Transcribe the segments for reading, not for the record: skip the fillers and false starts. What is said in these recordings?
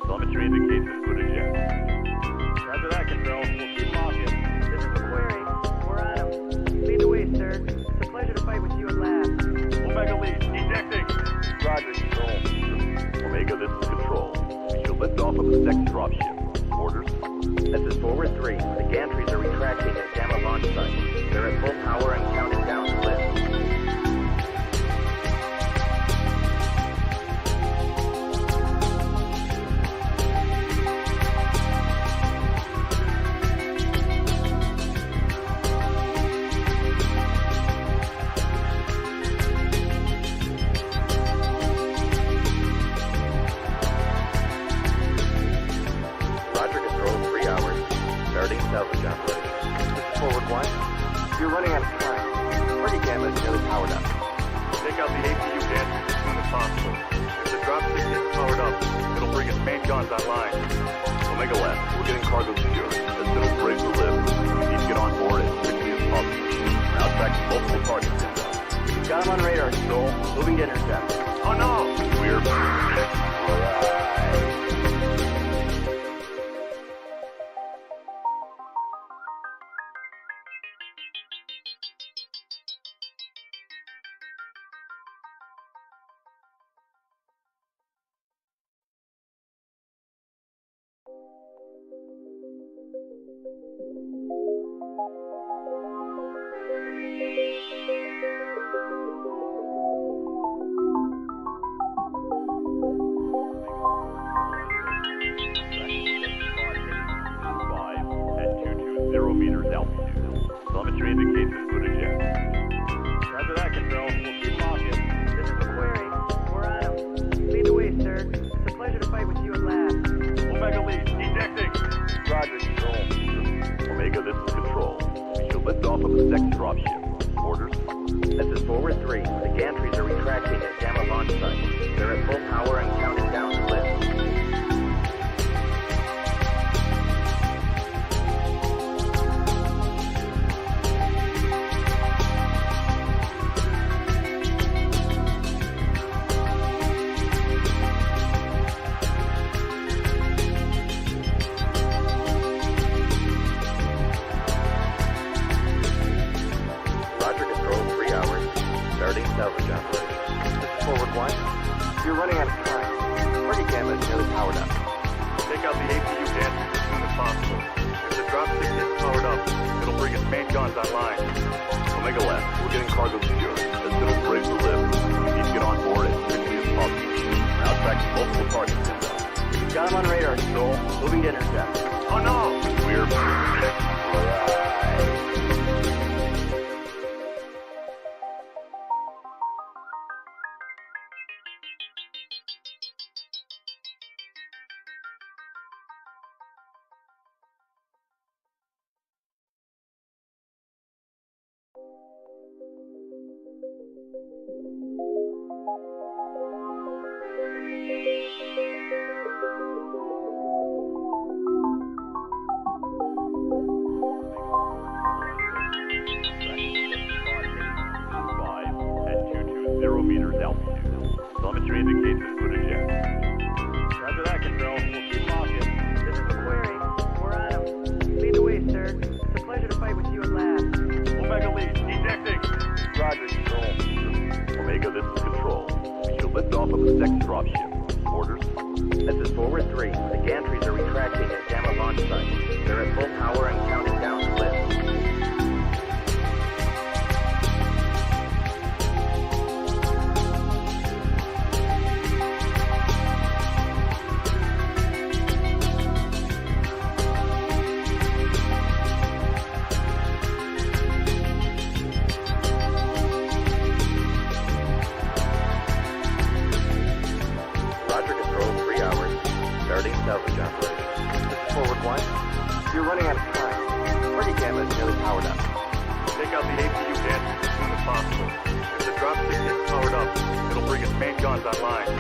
Telemetry indicates input eject. Roger that, Control. We'll keep walking. This is the query. We're on him. Lead the way, sir. It's a pleasure to fight with you at last. Omega lead, ejecting. Roger, Control. Omega, this is Control. We shall lift off of the second dropship. Orders? This is Forward 3. The gantries are retracting at Gamma launch site. They're at full power and counting down to lift. Salvage operation. This is Forward 1. You're running out of time. Party Gamma is nearly powered up. Take out the APU gantries as soon as possible. If the dropship gets powered up, it'll bring its main guns online. Omega left. We're getting cargo secured. As soon as we're able to live, we need to get on board as quickly as possible. Now tracking multiple targets inbound. We've got him on radar, Control. Moving to intercept. Oh no! We're... meters altitude. Telemetry indicates input eject. Roger that, Control. We'll keep walking. This is the query. We're on him. Lead the way, sir. It's a pleasure to fight with you at last. Omega lead, ejecting. Roger, Control. Omega, this is Control. We shall lift off of the second dropship. Orders? This is Forward 3. The gantries are retracting at Gamma launch site. They're at full power and counting down to lift. Salvage operation. This is Forward 1. You're running out of time. Party Gamma is nearly powered up. Take out the APU gantries as soon as possible. If the dropship gets powered up, it'll bring its main guns online. Omega left. We're getting cargo secured. As soon as we're able to live, we need to get on board as quickly as possible. Now tracking multiple targets inbound. We've got him on radar, Control. Moving to intercept. Oh no! We're... meters altitude. Telemetry indicates input eject. Roger that, Control. We'll keep walking. This is the query. We're on him. Lead the way, sir. It's a pleasure to fight with you at last. Omega lead, ejecting. Roger, Control. Omega, this is Control. We shall lift off of the second dropship. Orders? This is Forward 3. The gantries are retracting at Gamma launch site. They're at full power and counting down to lift. Salvage operation. This is Forward 1. You're running out of time. Party Gamma is nearly powered up. Take out the APU gantries as soon as possible. If the dropship gets powered up, it'll bring its main guns online.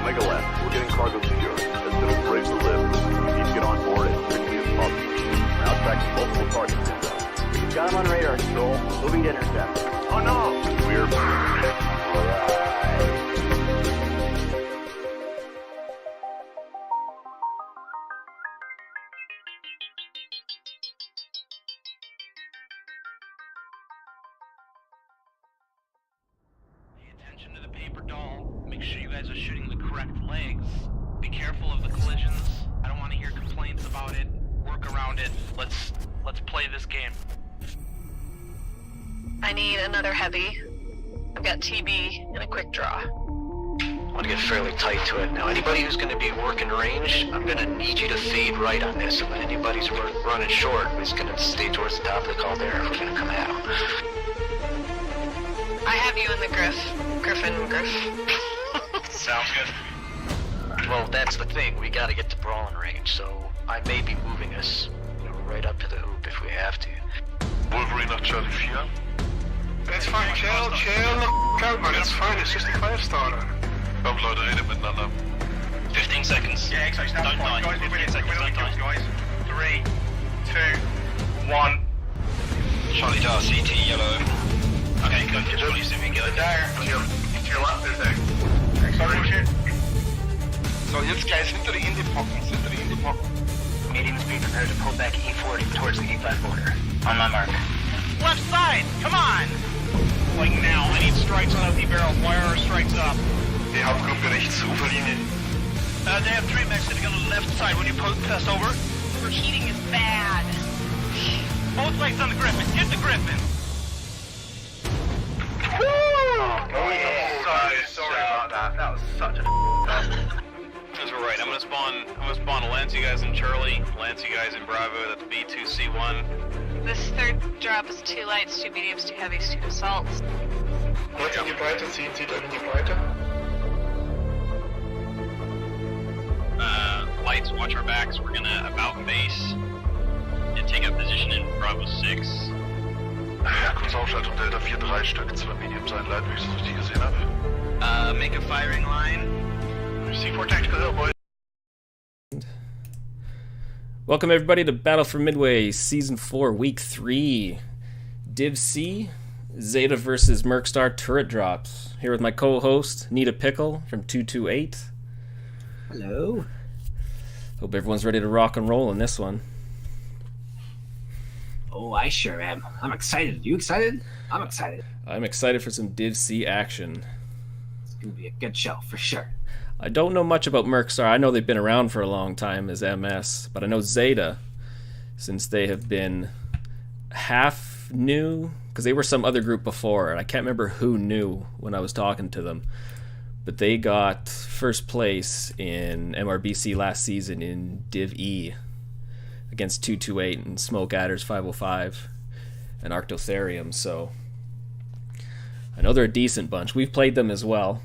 Omega left. We're getting cargo secured. As soon as we're able to live, we need to get on board as quickly as possible. Now tracking multiple targets inbound. We've got him on radar, Control. Moving to intercept. Oh no! We're... attention to the paper doll. Make sure you guys are shooting the correct legs. Be careful of the collisions. I don't want to hear complaints about it. Work around it. Let's play this game. I need another heavy. I've got TB and a quick draw. I want to get fairly tight to it. Now, anybody who's going to be working range, I'm going to need you to fade right on this. And then anybody who's running short is going to stay towards the top of the caldera if we're going to come at them. I have you in the Griffin. Sounds good. Well, that's the thing. We got to get to brawling range, so I may be moving us, right up to the hoop if we have to. Wolverine nach Charlie 4. It's fine, chill out, man. It's fine. It's just a 5-starter. Komm, Leute, redet miteinander. 15 seconds. Yeah, excited. Don't die. Guys, we're winning. We're winning kills, guys. 3, 2, 1. Charlie Dar, CT, yellow. Okay, go to Charlie, see if we can get it there. Into your left, is there? Sorry, So, jetzt gleich hinter die Indie-Pocken. Mediums be prepared to pull back E40 towards the E5 border. On my mark. Left side, come on! Like now, I need strikes on empty barrel. Wire our strikes up. Die Hauptgruppe rechts, Uferlinie. They have 3 mechs sitting on the left side when you pass over. Overheating is bad. Both legs on the Griffin. Get the Griffin. Oh, yeah. Sorry about that. That was such a That's right. I'm gonna spawn Lance, you guys in Charlie, Lance, you guys in Bravo. That's B2C1. This third drop is 2 lights, 2 mediums, 2 heavies, 2 assaults. Jetzt in die Breite, zieht in die Breite. Lights, watch our backs. We're gonna about base and take up position in Bravo 6. Ja, kurz Aufschaltung Delta 4, 3 Stück, 2 Mediums einleiten, wie ich es richtig gesehen habe. Make a firing line. C4 Tactical Hill, boys. Welcome everybody to Battle for Midway, Season 4, Week 3. Div C, Zeta versus Mercstar Turret Drops. Here with my co-host, Nita Pickle from 228. Hello. Hope everyone's ready to rock and roll in this one. Oh, I sure am. I'm excited. You excited? I'm excited. I'm excited for some Div C action. It's going to be a good show, for sure. I don't know much about Mercstar. I know they've been around for a long time as MS, but I know Zeta, since they have been half new, because they were some other group before, and I can't remember who knew when I was talking to them, but they got first place in MRBC last season in Div E against 228 and Smoke Adders 505 and Arctotherium, so I know they're a decent bunch. We've played them as well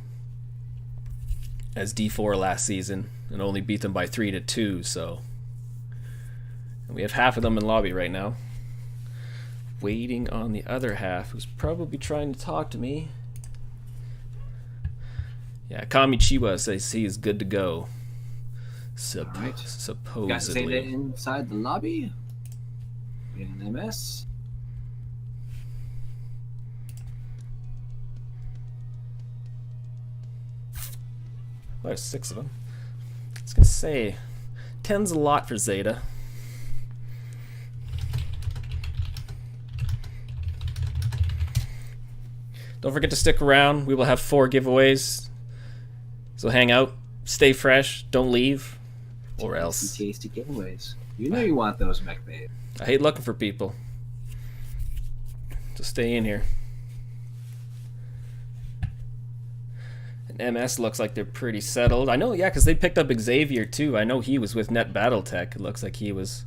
as D4 last season and only beat them by 3-2, so and we have half of them in lobby right now, waiting on the other half, who's probably trying to talk to me. Yeah, Kamichiwa says he is good to go. Alright. Supposedly. Got Zeta inside the lobby. We got an MS. Oh, there's 6 of them. I was gonna say, 10's a lot for Zeta. Don't forget to stick around. We will have 4 giveaways. So hang out, stay fresh, don't leave, or else. Tasty giveaways. You know you want those, mech babe. I hate looking for people. So stay in here. And MS looks like they're pretty settled. I know, yeah, because they picked up Xavier too. I know he was with Net Battletech. It looks like he was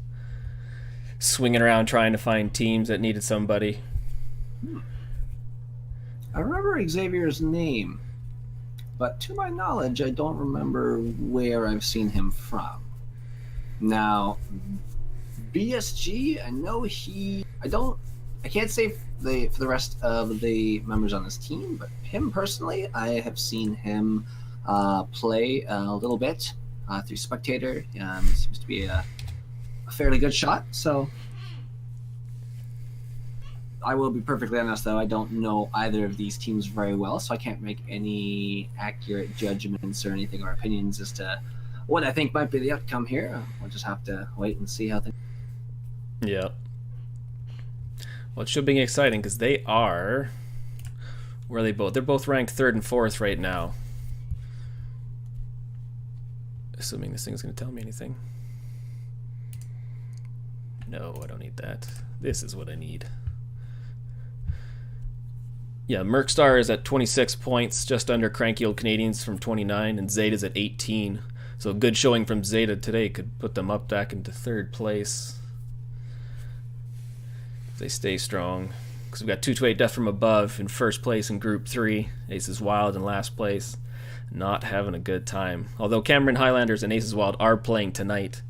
swinging around trying to find teams that needed somebody. I remember Xavier's name, but to my knowledge, I don't remember where I've seen him from. Now, BSG, I know I can't say for the rest of the members on this team, but him personally, I have seen him play a little bit through Spectator. Seems to be a fairly good shot, so I will be perfectly honest, though, I don't know either of these teams very well, so I can't make any accurate judgments or anything or opinions as to what I think might be the outcome here. We'll just have to wait and see how things... Yeah. Well, it should be exciting because they are Where are they both? They're both ranked 3rd and 4th right now. Assuming this thing's going to tell me anything. No, I don't need that. This is what I need. Yeah, Mercstar is at 26 points, just under Cranky Old Canadians from 29, and Zeta's at 18. So a good showing from Zeta today could put them up back into 3rd place. If they stay strong. Because we've got 228 Death from Above in 1st place in Group 3. Aces Wild in last place. Not having a good time. Although Cameron Highlanders and Aces Wild are playing tonight.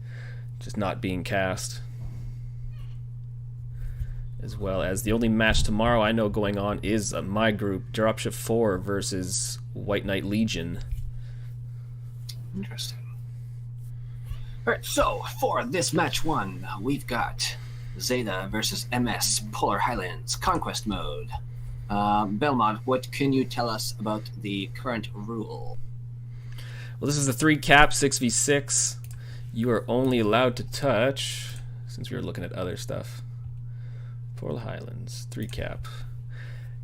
Just not being cast. As well as the only match tomorrow I know going on is my group, Dropship 4 versus White Knight Legion. Interesting. Alright, so for this match 1, we've got Zeta versus MS Polar Highlands Conquest Mode. Belmont, what can you tell us about the current rule? Well, this is the 3 cap 6v6. You are only allowed to touch, since we were looking at other stuff. Polar Highlands, 3 cap.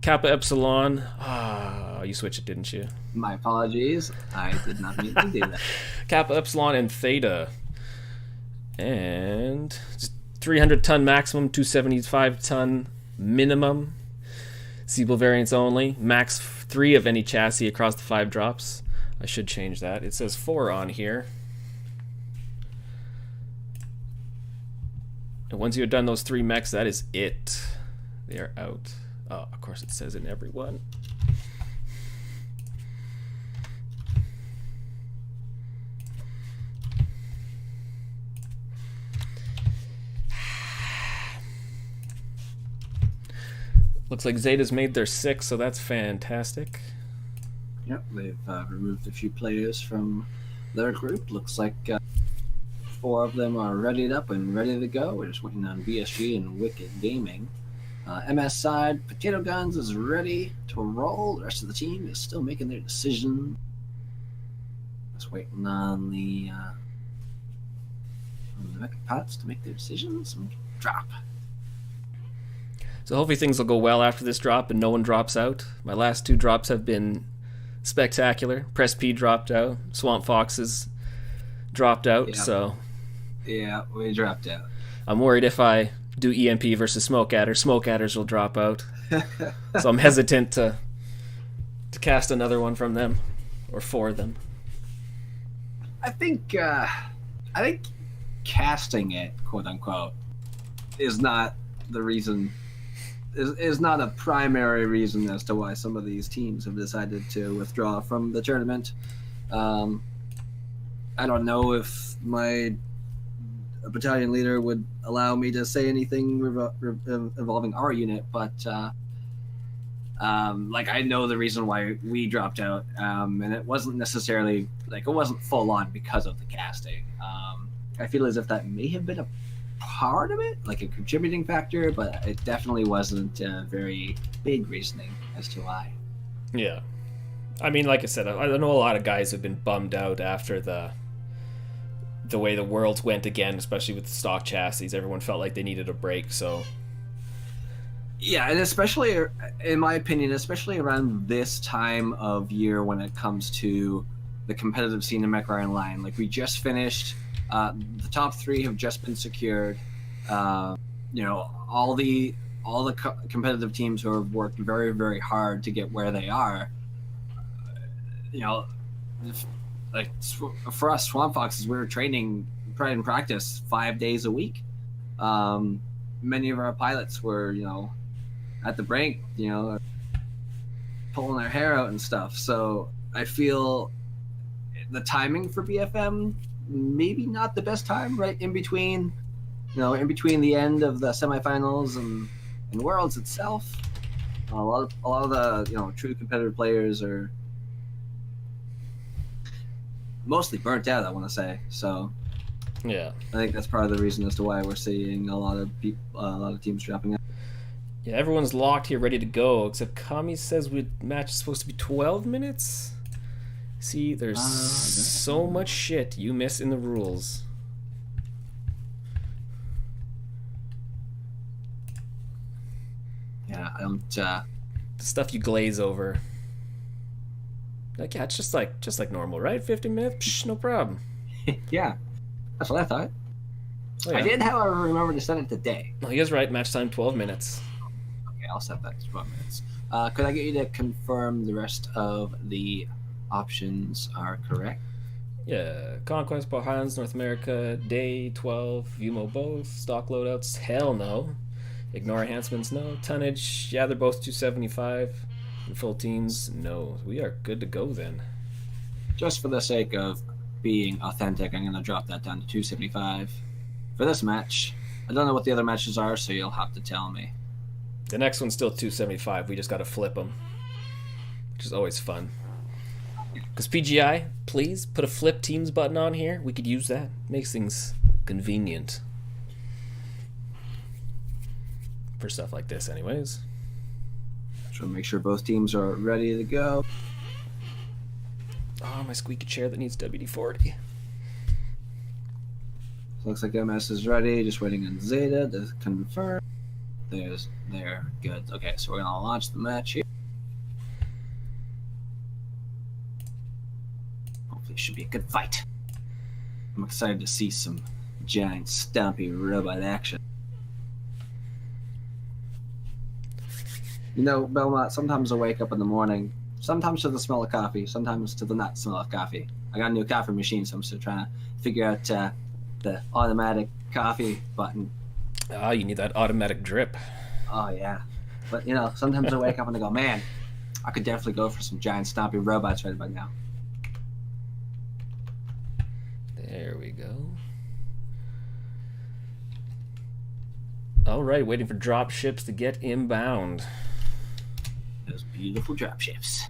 Kappa Epsilon. Ah, you switched it, didn't you? My apologies. I did not mean to do that. Kappa Epsilon and Theta. And just 300 ton maximum, 275 ton minimum. Siebel variants only. Max 3 of any chassis across the 5 drops. I should change that. It says 4 on here. And once you have done those 3 mechs, that is it. They are out. Oh, of course it says in every one. Looks like Zeta's made their 6, so that's fantastic. Yep, they've removed a few players from their group. Looks like 4 of them are readied up and ready to go. We're just waiting on BSG and Wicked Gaming. MS side, Potato Guns is ready to roll. The rest of the team is still making their decision. Just waiting on the Mecha Pots to make their decisions and drop. So hopefully things will go well after this drop and no one drops out. My last 2 drops have been spectacular. Press P dropped out. Swamp Foxes dropped out, Yeah. so... Yeah, we dropped out. I'm worried if I do EMP versus Smoke Adders will drop out. So I'm hesitant to cast another one from them, or for them. I think casting it, quote unquote, is not the reason. Is not a primary reason as to why some of these teams have decided to withdraw from the tournament. I don't know if my battalion leader would allow me to say anything involving our unit, but I know the reason why we dropped out, and it wasn't necessarily it wasn't full on because of the casting. I feel as if that may have been a part of it, like a contributing factor, but it definitely wasn't a very big reasoning as to why. Yeah. I mean, like I said, I know a lot of guys have been bummed out after the way the Worlds went again, especially with the stock chassis. Everyone felt like they needed a break, so... Yeah, and especially, in my opinion, especially around this time of year when it comes to the competitive scene in Mech Online. Like, we just finished... the top 3 have just been secured. All the competitive teams who have worked very, very hard to get where they are. For us Swamp Foxes, we were training in practice 5 days a week. Many of our pilots were, at the brink, pulling their hair out and stuff. So I feel the timing for BFM, maybe not the best time, right in between the end of the semifinals and Worlds itself. A lot of the true competitive players are mostly burnt out, I want to say. So yeah, I think that's part of the reason as to why we're seeing a lot of teams dropping out. Yeah, everyone's locked here, ready to go, except Kami says the match is supposed to be 12 minutes. See, there's so much shit you miss in the rules. Yeah, I don't. the stuff you glaze over. Like, yeah, it's just like normal, right? 50 minutes, psh, no problem. Yeah, that's what I thought. Oh, yeah. I did, however, remember to set it to day. No, he is right. Match time 12 minutes. Okay, I'll set that to 12 minutes. Could I get you to confirm the rest of the options are correct? Yeah, Conquest, Highlands, North America, Day 12, VMO both, stock loadouts, hell no. Ignore enhancements, no. Tonnage, yeah, they're both 275. And full teams, no. We are good to go then. Just for the sake of being authentic, I'm going to drop that down to 275 for this match. I don't know what the other matches are, so you'll have to tell me. The next one's still 275. We just got to flip them, which is always fun. Because PGI, please put a flip teams button on here. We could use that. Makes things convenient for stuff like this, anyways. So make sure both teams are ready to go. Oh, my squeaky chair that needs WD-40. Looks like MS is ready. Just waiting on Zeta to confirm. There. Good. Okay, so we're gonna launch the match here. Hopefully, it should be a good fight. I'm excited to see some giant, stompy robot action. You know, Belmont, sometimes I wake up in the morning, sometimes to the smell of coffee, sometimes to the not smell of coffee. I got a new coffee machine, so I'm still trying to figure out the automatic coffee button. Ah, you need that automatic drip. Oh, yeah. But, you know, sometimes I wake up and I go, man, I could definitely go for some giant stompy robots right about now. There we go. All right, waiting for drop ships to get inbound. Those beautiful drop ships.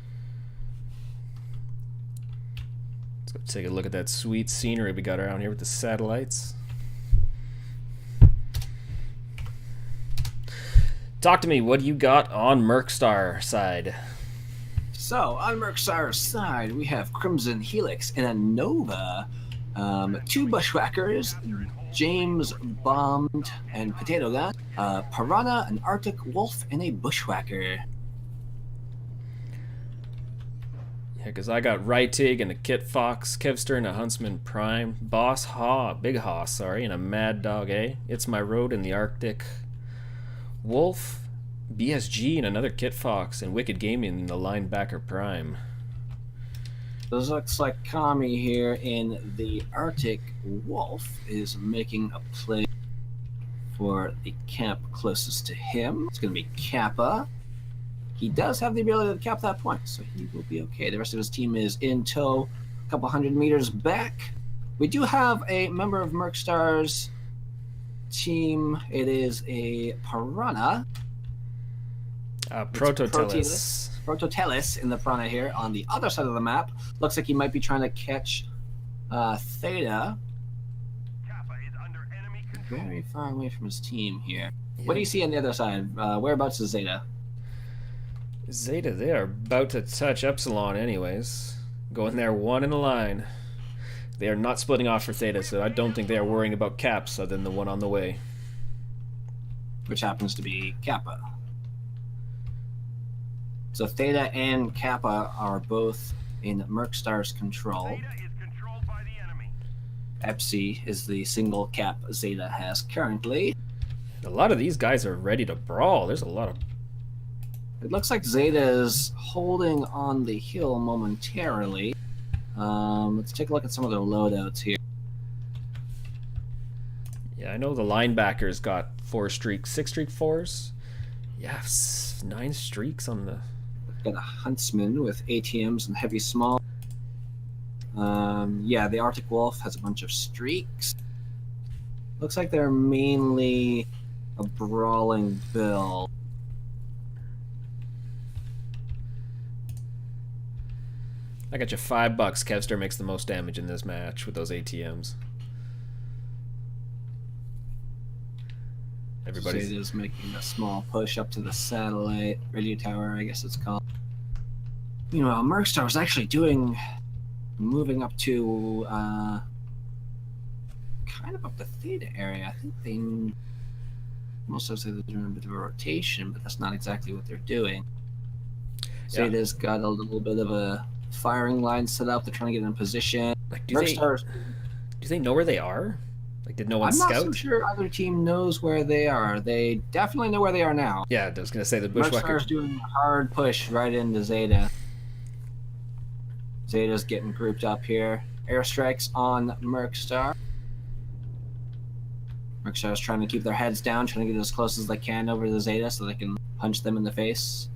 Let's go take a look at that sweet scenery we got around here with the satellites. Talk to me. What do you got on Mercstar side? So, on Mercstar's side, we have Crimson Helix and a Nova. 2 Bushwhackers, James Bombed and Potato Gun, Piranha, an Arctic Wolf, and a Bushwhacker. Yeah, because I got Rytig and a Kit Fox, Kevster and a Huntsman Prime, Big Hoss, sorry, and a Mad Dog A. It's My Road and the Arctic Wolf, BSG and another Kit Fox, and Wicked Gaming and the Linebacker Prime. This looks like Kami here in the Arctic Wolf is making a play for the camp closest to him. It's going to be Kappa. He does have the ability to cap that point, so he will be okay. The rest of his team is in tow, a couple hundred meters back. We do have a member of Mercstar's team. It is a Piranha. Prototellus. Prototellus in the Piranha here on the other side of the map. Looks like he might be trying to catch Theta. Very far away from his team here. Yeah. What do you see on the other side? Whereabouts is Zeta? Zeta, they are about to touch Epsilon anyways. Going there one in a line. They are not splitting off for Theta, so I don't think they are worrying about caps other than the one on the way. Which happens to be Kappa. So Theta and Kappa are both in Mercstar's control. Epsi is the single cap Zeta has currently. A lot of these guys are ready to brawl. There's a lot of... It looks like Zeta is holding on the hill momentarily. Let's take a look at some of their loadouts here. Yeah, I know the linebackers got 6 streak 4s. Yeah, 9 streaks on the... Got a Huntsman with ATMs and heavy small. Yeah, the Arctic Wolf has a bunch of streaks. Looks like they're mainly a brawling build. I got you $5. Kevster makes the most damage in this match with those ATMs. Everybody's just making a small push up to the satellite radio tower, I guess it's called. Meanwhile, Mercstar was actually moving up to kind of up the Theta area. I think they most of say they're doing a bit of a rotation, but that's not exactly what they're doing. Zeta's got a little bit of a firing line set up. They're trying to get in position. Like, do they know where they are? Like, did no one I'm scout? not so sure either team knows where they are. They definitely know where they are now. Yeah, I was gonna say the Bushwhackers doing a hard push right into Zeta. Zeta's getting grouped up here. Airstrikes on Mercstar. Mercstar's trying to keep their heads down, trying to get as close as they can over the Zeta so they can punch them in the face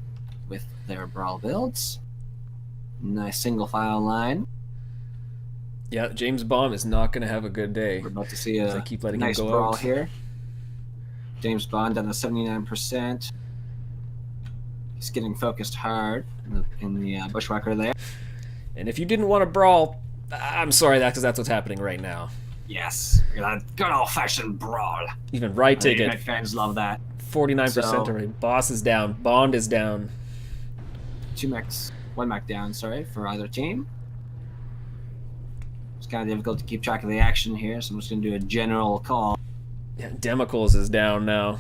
with their brawl builds. Nice single file line. Yeah, James Bond is not going to have a good day. We're about to see a I keep letting nice him go brawl out. here. James Bond down to 79%. He's getting focused hard in the Bushwhacker there. And if you didn't want to brawl, I'm sorry because that's what's happening right now. Yes, a good old-fashioned brawl. Even right ticket. Unit fans love that. 49% already. Boss is down. Bond is down. One mech down, sorry, for either team. It's kind of difficult to keep track of the action here, so I'm just going to do a general call. Yeah, Democles is down now.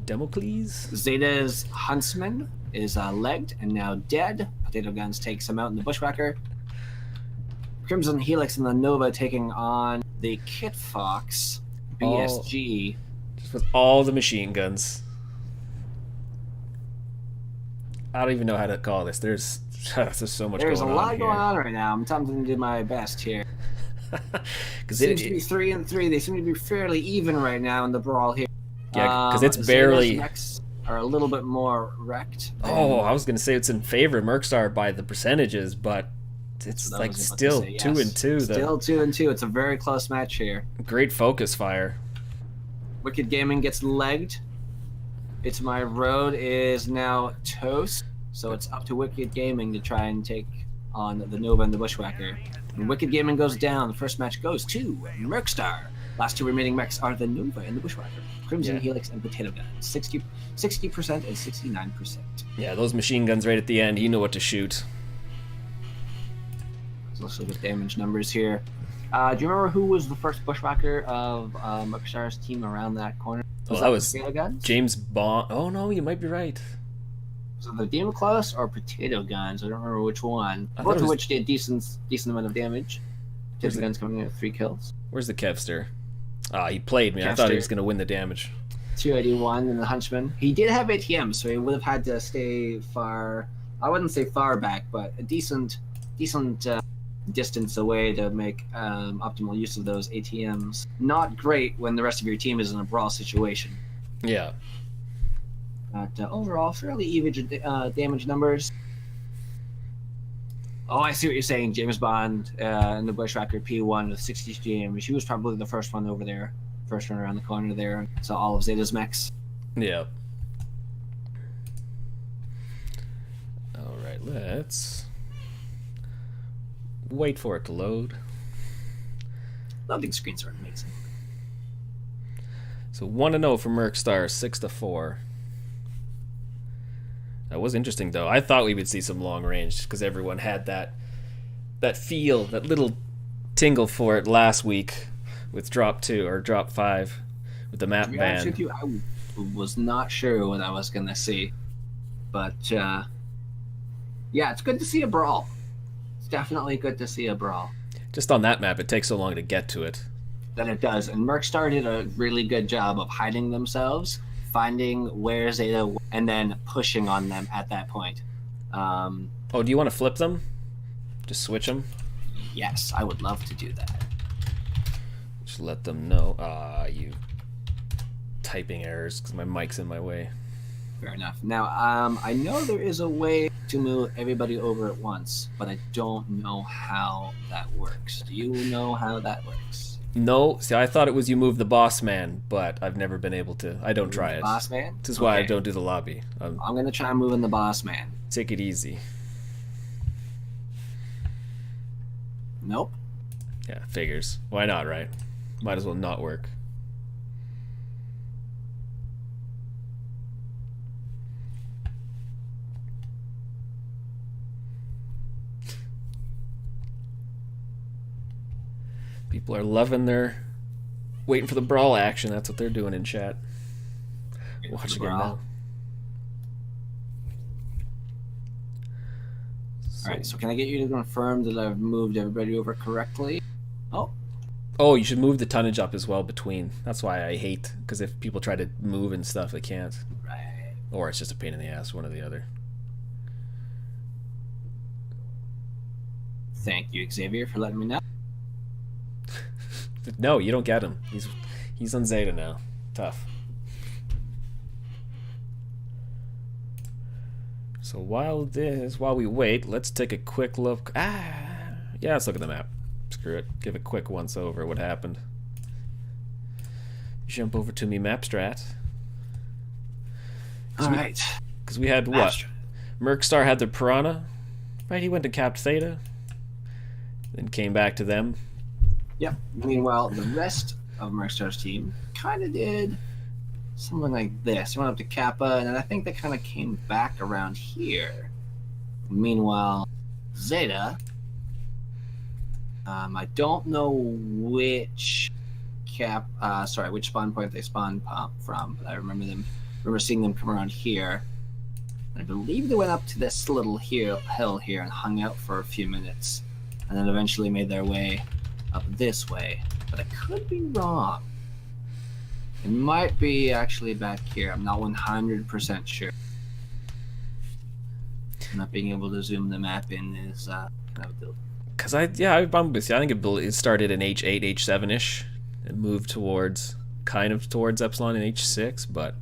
Democles? Zeta's Huntsman is legged and now dead. Potato Guns takes him out in the Bushwhacker. Crimson Helix and the Nova taking on the Kit Fox BSG. Just with all the machine guns. I don't even know how to call this. There's so much going on. There's a lot here. going on right now. I'm attempting to do my best here. Seems to be 3 and 3. They seem to be fairly even right now in the brawl here. Yeah, because it's barely. Zeta's are a little bit more wrecked. Oh, I was gonna say it's in favor of Mercstar by the percentages, but it's like still 2 and 2. Still 2 and 2. It's a very close match here. Great focus fire. Wicked Gaming gets legged. It's My Road is now toast, so it's up to Wicked Gaming to try and take on the Nova and the Bushwhacker. When Wicked Gaming goes down, the first match goes to Mercstar. Last two remaining mechs are the Nova and the Bushwhacker. Crimson Helix and Potato Gun. 60% and 69%. Yeah, those machine guns right at the end, you know what to shoot. There's also good damage numbers here. Do you remember who was the first Bushwhacker of Mercstar's team around that corner? That was Potato Guns? James Bond. Oh no, you might be right. Was it the Demon Claws or Potato Guns? I don't remember which one. Both of which did decent amount of damage. Potato Guns coming in with 3 kills. Where's the Kevster? He played me. I thought he was going to win the damage. 281 in the Hunchman. He did have ATM, so he would have had to stay far. I wouldn't say far back, but a decent distance away to make optimal use of those ATMs. Not great when the rest of your team is in a brawl situation. Yeah. But overall, fairly even damage numbers. Oh, I see what you're saying. James Bond and the Bushwhacker P1 with 60 damage. He was probably the first one over there. First one around the corner there. Saw all of Zeta's mechs. Yeah. Alright, let's wait for it to load. Loading screens are amazing. So 1-0 for Mercstar, 6-4. That was interesting, though. I thought we would see some long range because everyone had that feel, that little tingle for it last week with Drop 2 or Drop 5 with the map To be ban. honest with you, I was not sure what I was going to see. But, yeah, it's good to see a brawl. It's definitely good to see a brawl. Just on that map, it takes so long to get to it. That it does. And Mercstar did a really good job of hiding themselves, finding where Zeta, and then pushing on them at that point. Oh, do you want to flip them? Just switch them? Yes, I would love to do that. Just let them know. You typing errors because my mic's in my way. Fair enough. Now, I know there is a way to move everybody over at once, but I don't know how that works. Do you know how that works? No, see, I thought it was you move the boss man, but I've never been able to. I don't try it. Boss man? This is why I don't do the lobby. I'm going to try moving the boss man. Take it easy. Nope. Yeah, figures. Why not, right? Might as well not work. People are loving their waiting for the brawl action. That's what they're doing in chat. Watching it now. Alright, so can I get you to confirm that I've moved everybody over correctly? Oh. Oh, you should move the tonnage up as well between. That's why I hate, because if people try to move and stuff, they can't. Right. Or it's just a pain in the ass, one or the other. Thank you, Xavier, for letting me know. No, you don't get him. He's on Zeta now. Tough. So while we wait, let's take a quick look. Yeah, let's look at the map. Screw it. Give a quick once over what happened. Jump over to me map strat. Alright. Because we had what? Mercstar had the Piranha. Right, he went to Cap Theta. Then came back to them. Yep. Meanwhile, the rest of Mercstar's team kind of did something like this. They went up to Kappa, and then I think they kind of came back around here. Meanwhile, Zeta, I don't know which which spawn point they spawned from, but I remember seeing them come around here. I believe they went up to this little hill here and hung out for a few minutes, and then eventually made their way up this way. But I could be wrong. It might be actually back here. I'm not 100% sure. Not being able to zoom the map in is kind of a Cause I bumped with you. I think it started in H8, H7ish, and moved towards Epsilon in H6, but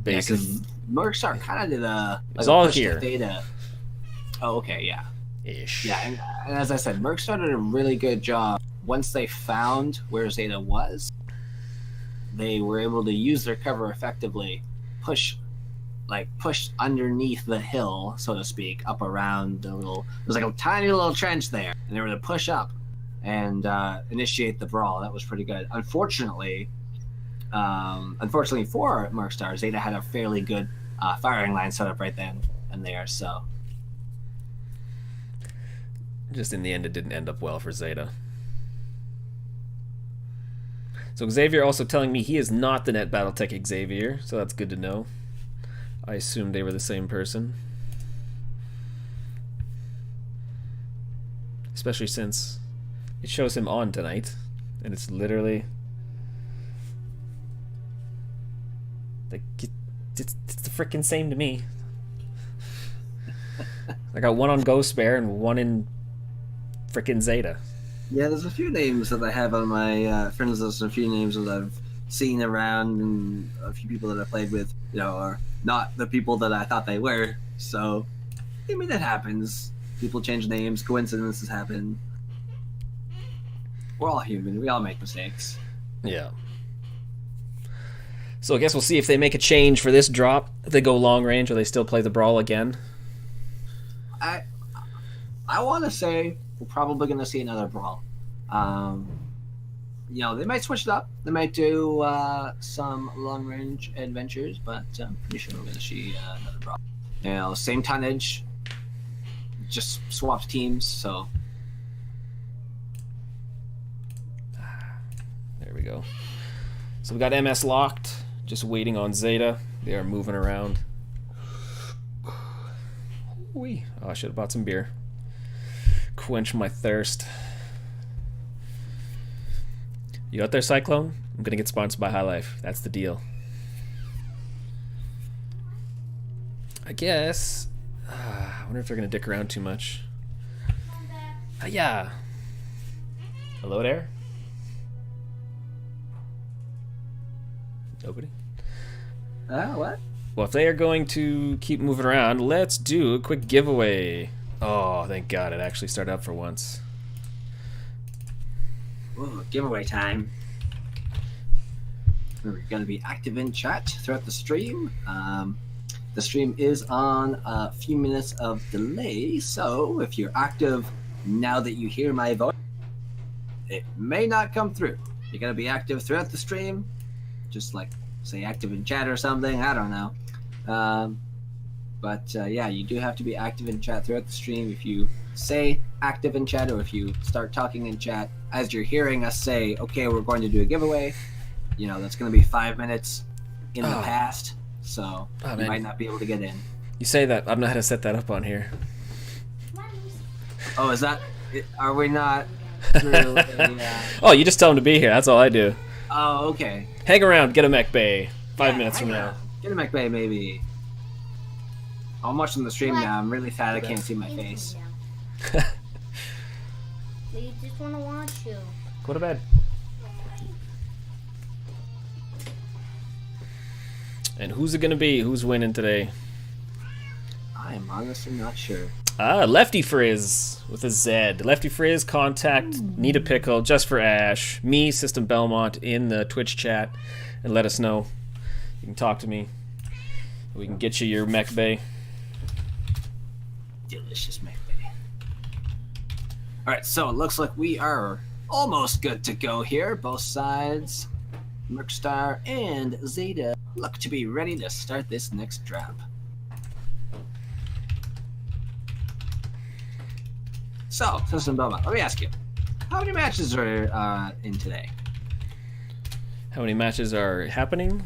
basically, Mercstar kind of did a. It's all here. Theta. Oh, okay, yeah. Ish. Yeah, and as I said, Mercstar did a really good job. Once they found where Zeta was, they were able to use their cover effectively, push underneath the hill, so to speak, up around the little. There's like a tiny little trench there, and they were to push up and initiate the brawl. That was pretty good. Unfortunately for Mercstar, Zeta had a fairly good firing line set up right then and there. So, just in the end, it didn't end up well for Zeta. So Xavier also telling me he is not the Net Battletech Xavier, so that's good to know. I assumed they were the same person. Especially since it shows him on tonight, and it's literally like it's the frickin' same to me. I got one on Ghost Bear and one in frickin' Zeta. Yeah, there's a few names that I have on my friends list, a few names that I've seen around, and a few people that I played with, are not the people that I thought they were. So, I mean, that happens. People change names, coincidences happen. We're all human. We all make mistakes. Yeah. So I guess we'll see if they make a change for this drop. If they go long range, or they still play the brawl again. I want to say we're probably going to see another brawl. They might switch it up. They might do some long-range adventures, but I'm pretty sure we're going to see another brawl. Same tonnage, just swapped teams. So there we go. So we got MS locked, just waiting on Zeta. They are moving around. Wee. Oh, I should have bought some beer. Quench my thirst. You out there, Cyclone? I'm gonna get sponsored by High Life. That's the deal. I guess. I wonder if they're gonna dick around too much. Yeah. Hello there? Nobody? what? Well, if they are going to keep moving around, let's do a quick giveaway. Oh, thank God it actually started up for once. Ooh, giveaway time. We're going to be active in chat throughout the stream. The stream is on a few minutes of delay, so if you're active now that you hear my voice, it may not come through. You're going to be active throughout the stream, just like, say, active in chat or something. I don't know. Yeah, you do have to be active in chat throughout the stream. If you say active in chat, or if you start talking in chat as you're hearing us say, okay, we're going to do a giveaway, that's going to be 5 minutes in the past, so you might not be able to get in. You say that. I don't know how to set that up on here. Oh, is that? Are we not through a, Oh, you just tell him to be here. That's all I do. Oh, okay. Hang around. Get a mech bay. 5 minutes from now. Get a McBay, maybe. I'm watching the stream now. I'm really fat. I can't see my face. They just want to watch you. Go to bed. And who's it gonna be? Who's winning today? I'm honestly not sure. Lefty Frizz with a Z. Lefty Frizz, contact Need a Pickle just for Ash. Me, System Belmont in the Twitch chat, and let us know. You can talk to me. We can get you your mech bay. Delicious McBay. Alright, so it looks like we are almost good to go here. Both sides, Mercstar and Zeta, look to be ready to start this next drop. So, System Belmont, let me ask you, how many matches are in today? How many matches are happening?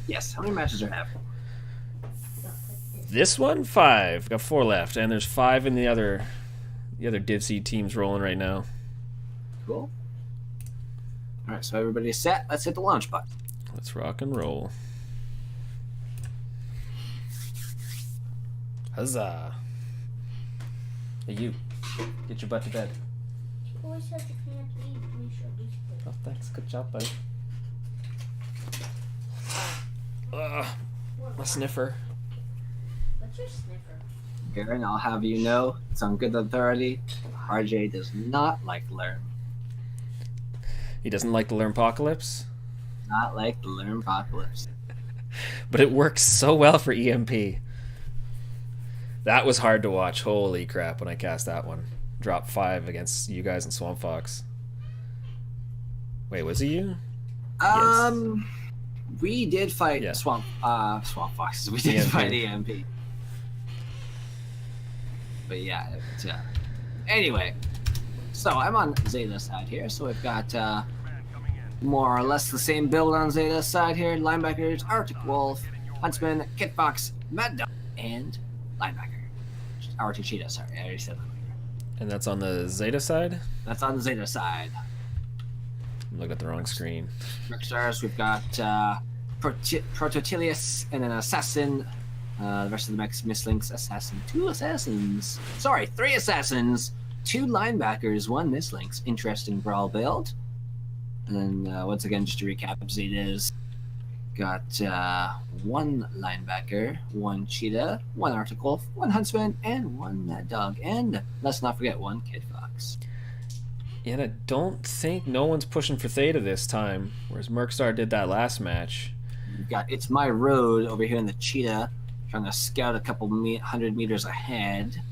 Yes, how many matches are happening? This one, 5. Got 4 left, and there's 5 in the other Div C teams rolling right now. Cool. Alright, so everybody's set. Let's hit the launch button. Let's rock and roll. Huzzah! Hey, you. Get your butt to bed. Always says you can't leave me, Oh, thanks. Good job, buddy. My sniffer. What's your sniffer? Garen, I'll have you know, it's on good authority. RJ does not like Learn. He doesn't like the Learnpocalypse? Not like the Learn Apocalypse. But it works so well for EMP. That was hard to watch. Holy crap, when I cast that one. Drop 5 against you guys in Swamp Fox. Wait, was it you? Yes. We did fight Yeah. Swamp Foxes. We did EMP. fight EMP. But yeah, anyway. So I'm on Zeta's side here, so we've got more or less the same build on Zeta's side here. Linebackers, Arctic Wolf, Huntsman, Kit Fox, Mad Dog, and Linebacker. Arctic Cheetah, sorry, I already said Linebacker. And that's on the Zeta side? That's on the Zeta side. I'm looking at the wrong screen. Mercstars, we've got Prototilius and an Assassin. The rest of the mechs, Mislinks, Assassin. 2 Assassins. Sorry, 3 Assassins. 2 Linebackers, 1 Mislinks. Interesting brawl build. And then, once again, just to recap, Zeta's got 1 Linebacker, 1 Cheetah, 1 Arctic Wolf, 1 Huntsman, and 1 Mad Dog. And let's not forget 1 Kid Fox. Yeah, and I don't think no one's pushing for Theta this time, whereas Mercstar did that last match. We've got It's My Road over here in the Cheetah, trying to scout a couple 100 meters ahead.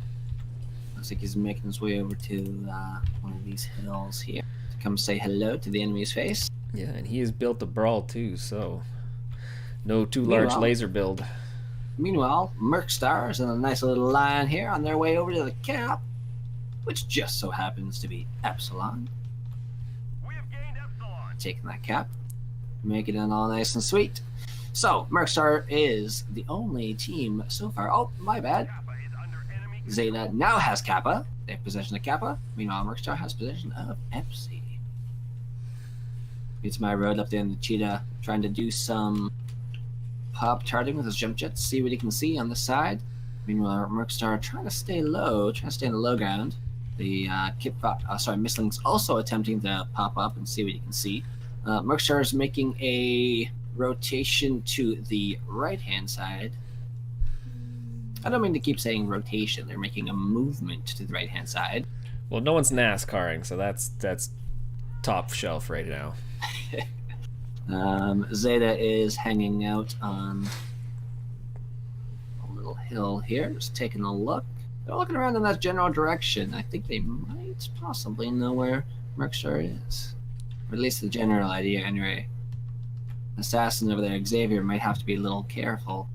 Looks like he's making his way over to one of these hills here to come say hello to the enemy's face. Yeah, and he has built the brawl too, so no too large Meanwhile- laser build. Meanwhile, Mercstars in a nice little line here on their way over to the cap, which just so happens to be Epsilon. Taking that cap, making it all nice and sweet. So, Mercstar is the only team so far. Oh, my bad. Zeta now has Kappa. They have possession of Kappa. Meanwhile, Mercstar has possession of Epsi. It's My Road up there in the Cheetah, trying to do some pop-tarting with his jump jets, see what he can see on the side. Meanwhile, Mercstar trying to stay low, trying to stay in the low ground. The Mislink's also attempting to pop up and see what he can see. Mercstar is making a rotation to the right-hand side. I don't mean to keep saying rotation. They're making a movement to the right-hand side. Well, no one's NASCARing, so that's top shelf right now. Zeta is hanging out on a little hill here, just taking a look. They're looking around in that general direction. I think they might possibly know where Mercstar is. Or at least the general idea, anyway. Assassin over there, Xavier, might have to be a little careful.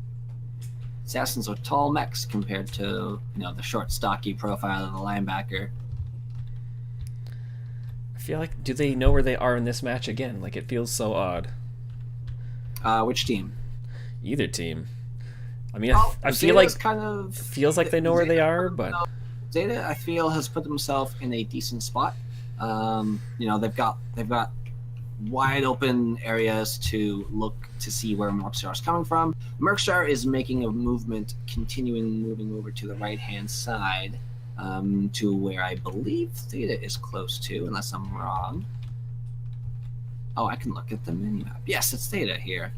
Assassins are tall mechs compared to, the short, stocky profile of the linebacker. I feel like, do they know where they are in this match again? Like, it feels so odd. Which team? Either team. I mean, Well, I feel like Zeta's kind of feels like they know where they are, but Zeta, I feel, has put themselves in a decent spot. You know, they've got wide open areas to look to see where Mercstar is coming from. Mercstar is making a movement, moving over to the right hand side, to where I believe Theta is close to, unless I'm wrong. Oh, I can look at the minimap. Yes, it's Theta here.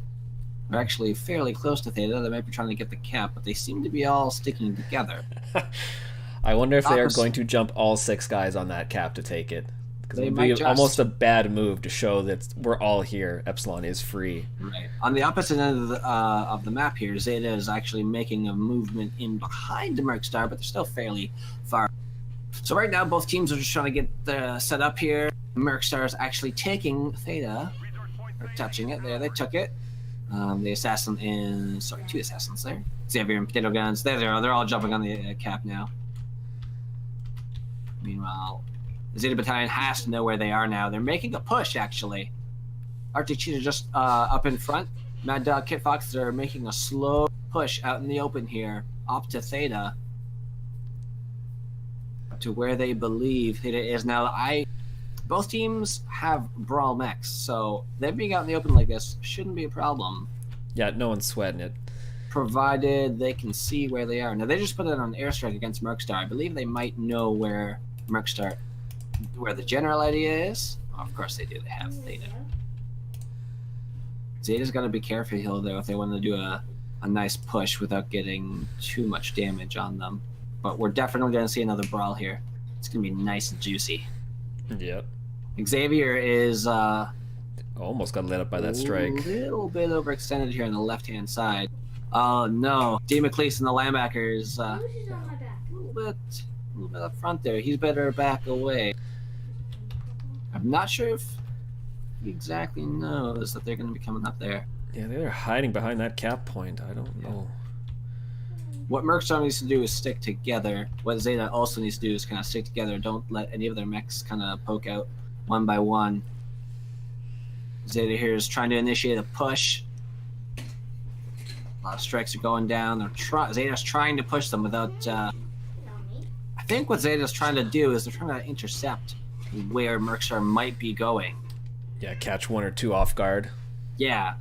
They're actually fairly close to Theta. They might be trying to get the cap, but they seem to be all sticking together. I wonder if they are going to jump all 6 guys on that cap to take it. Because it would be almost a bad move to show that we're all here. Epsilon is free. Right. On the opposite end of the map here, Zeta is actually making a movement in behind the Mercstar, but they're still fairly far. So right now, both teams are just trying to get set up here. Mercstar is actually taking Theta, or touching it. There, they took it. The assassin is... Sorry, 2 assassins there. Xavier and Potato Guns. There they are. They're all jumping on the cap now. Meanwhile, the Zeta Battalion has to know where they are now. They're making a push, actually. Arctic Cheetah just up in front. Mad Dog, Kit Fox, they're making a slow push out in the open here, up to Theta. To where they believe Theta is now. Both teams have brawl mechs, so them being out in the open like this shouldn't be a problem. Yeah, no one's sweating it. Provided they can see where they are. Now, they just put it on airstrike against Mercstar. I believe they might know where the general idea is. Oh, of course they do. They have Theta. Zeta's got to be careful here, though, if they want to do a nice push without getting too much damage on them. But we're definitely going to see another brawl here. It's going to be nice and juicy. Yep. Xavier is almost got lit up by that strike. A little bit overextended here on the left-hand side. Oh no, Democles and the linebackers a little bit up front there. He's better back away. I'm not sure if he exactly knows that they're going to be coming up there. Yeah, they're hiding behind that cap point. I don't know. What Mercstar needs to do is stick together. What Zeta also needs to do is kind of stick together. Don't let any of their mechs kind of poke out one by one. Zeta here is trying to initiate a push. A lot of strikes are going down. Zeta's trying to push them without... I think what Zeta's trying to do is they're trying to intercept where Mercstar might be going. Yeah, catch 1 or 2 off guard. Yeah.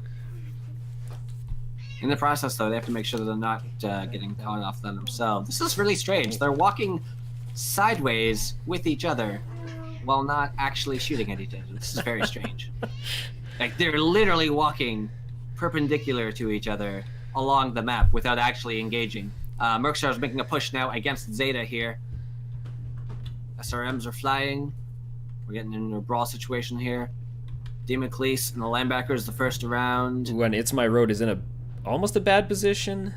In the process, though, they have to make sure that they're not getting caught off them themselves. This is really strange. They're walking sideways with each other while not actually shooting at each other. This is very strange. Like, they're literally walking perpendicular to each other along the map without actually engaging. Mercstar is making a push now against Zeta here. SRMs are flying. We're getting into a brawl situation here. Democles and the linebackers the first round. When It's My Road is in almost a bad position.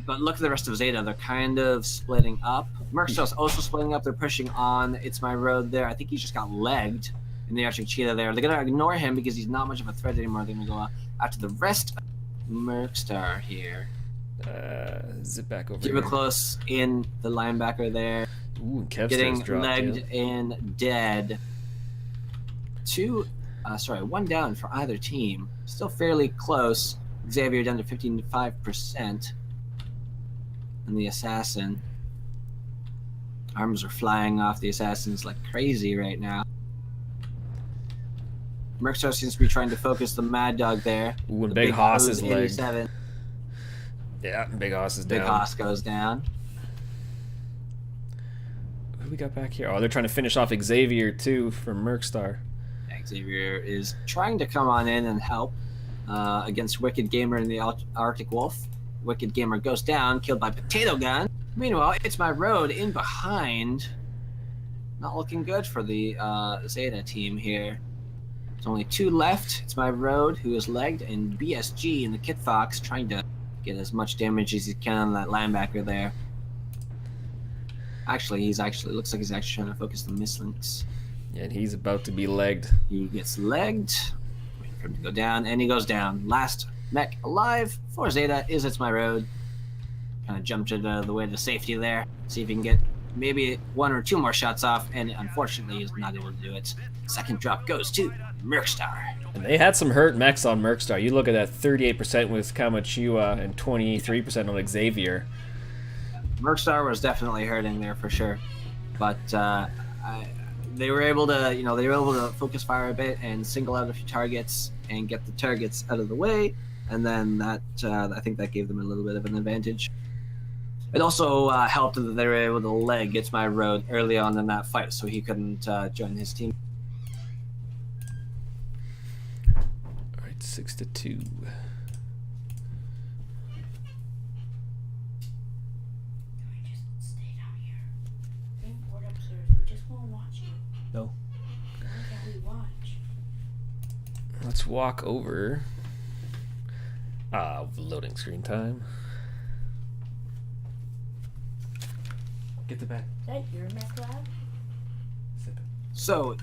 But look at the rest of Zeta. They're kind of splitting up. Mercstar's also splitting up. They're pushing on It's My Road there. I think he just got legged in the Arctic Cheetah there. They're going to ignore him because he's not much of a threat anymore. They're going to go after the rest of Mercstar here. Zip back over Keep it close in the linebacker there. Ooh, Kev's getting dropped, legged yeah. and dead. One down for either team. Still fairly close. Xavier down to 55%. And the assassin. Arms are flying off the assassins like crazy right now. Mercstar seems to be trying to focus the Mad Dog there. Ooh, and Big Hoss is legged. 87. Yeah, Big Hoss is down. Big Hoss goes down. Who we got back here? Oh, they're trying to finish off Xavier too from Mercstar. Xavier is trying to come on in and help against Wicked Gamer and the Arctic Wolf. Wicked Gamer goes down, killed by Potato Gun. Meanwhile, It's My Road in behind. Not looking good for the Zeta team here. There's only 2 left. It's My Road, who is legged, and BSG and the Kit Fox trying to get as much damage as he can on that linebacker there. Actually, looks like he's actually trying to focus the Mislinks. Yeah, and he's about to be legged. He gets legged. Waiting for him to go down, and he goes down. Last mech alive for Zeta is It's My Road. Kind of jumped it the way to safety there. See if he can get maybe 1 or 2 more shots off, and unfortunately is not able to do it. Second drop goes to Mercstar. And they had some hurt mechs on Mercstar. You look at that 38% with Kamachua and 23% on Xavier. Mercstar was definitely hurting there for sure, but they were able to focus fire a bit and single out a few targets and get the targets out of the way, and then that I think that gave them a little bit of an advantage. It also helped that they were able to leg It's My Road early on in that fight, so he couldn't join his team. All right, 6-2. No. Let's walk over. Loading screen time. Get the bag. Is that your mech lab? So,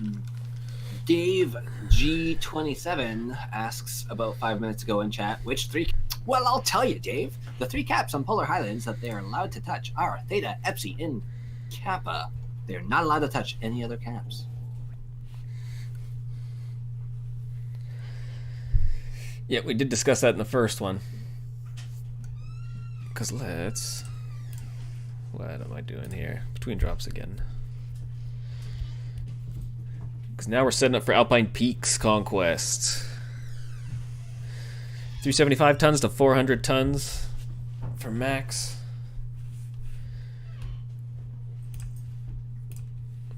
Dave G27 asks about 5 minutes ago in chat, which 3... Well, I'll tell you, Dave. The 3 caps on Polar Highlands that they are allowed to touch are Theta, Epsi, and Kappa. They are not allowed to touch any other caps. Yeah, we did discuss that in the first one. Because let's... What am I doing here? Between drops again. Because now we're setting up for Alpine Peaks Conquest. 375 tons to 400 tons for max.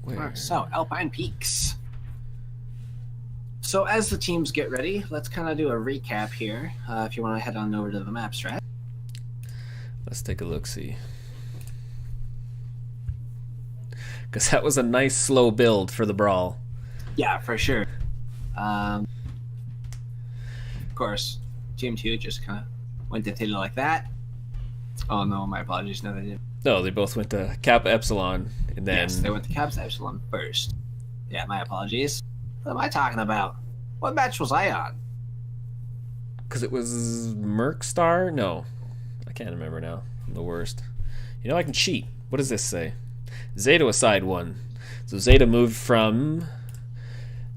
Where? So, Alpine Peaks. So as the teams get ready, let's kind of do a recap here. If you want to head on over to the map strat. Let's take a look-see. Because that was a nice slow build for the brawl. Yeah, for sure. Of course, Team 2 just kind of went to Theta like that. Oh no, my apologies. No, they didn't. No, they both went to Kappa Epsilon, and then... Yes, they went to Kappa Epsilon first. Yeah, my apologies. What am I talking about? What match was I on? Because it was Mercstar? No. I can't remember now. I'm the worst. You know, I can cheat. What does this say? Zeta was side 1. So Zeta moved from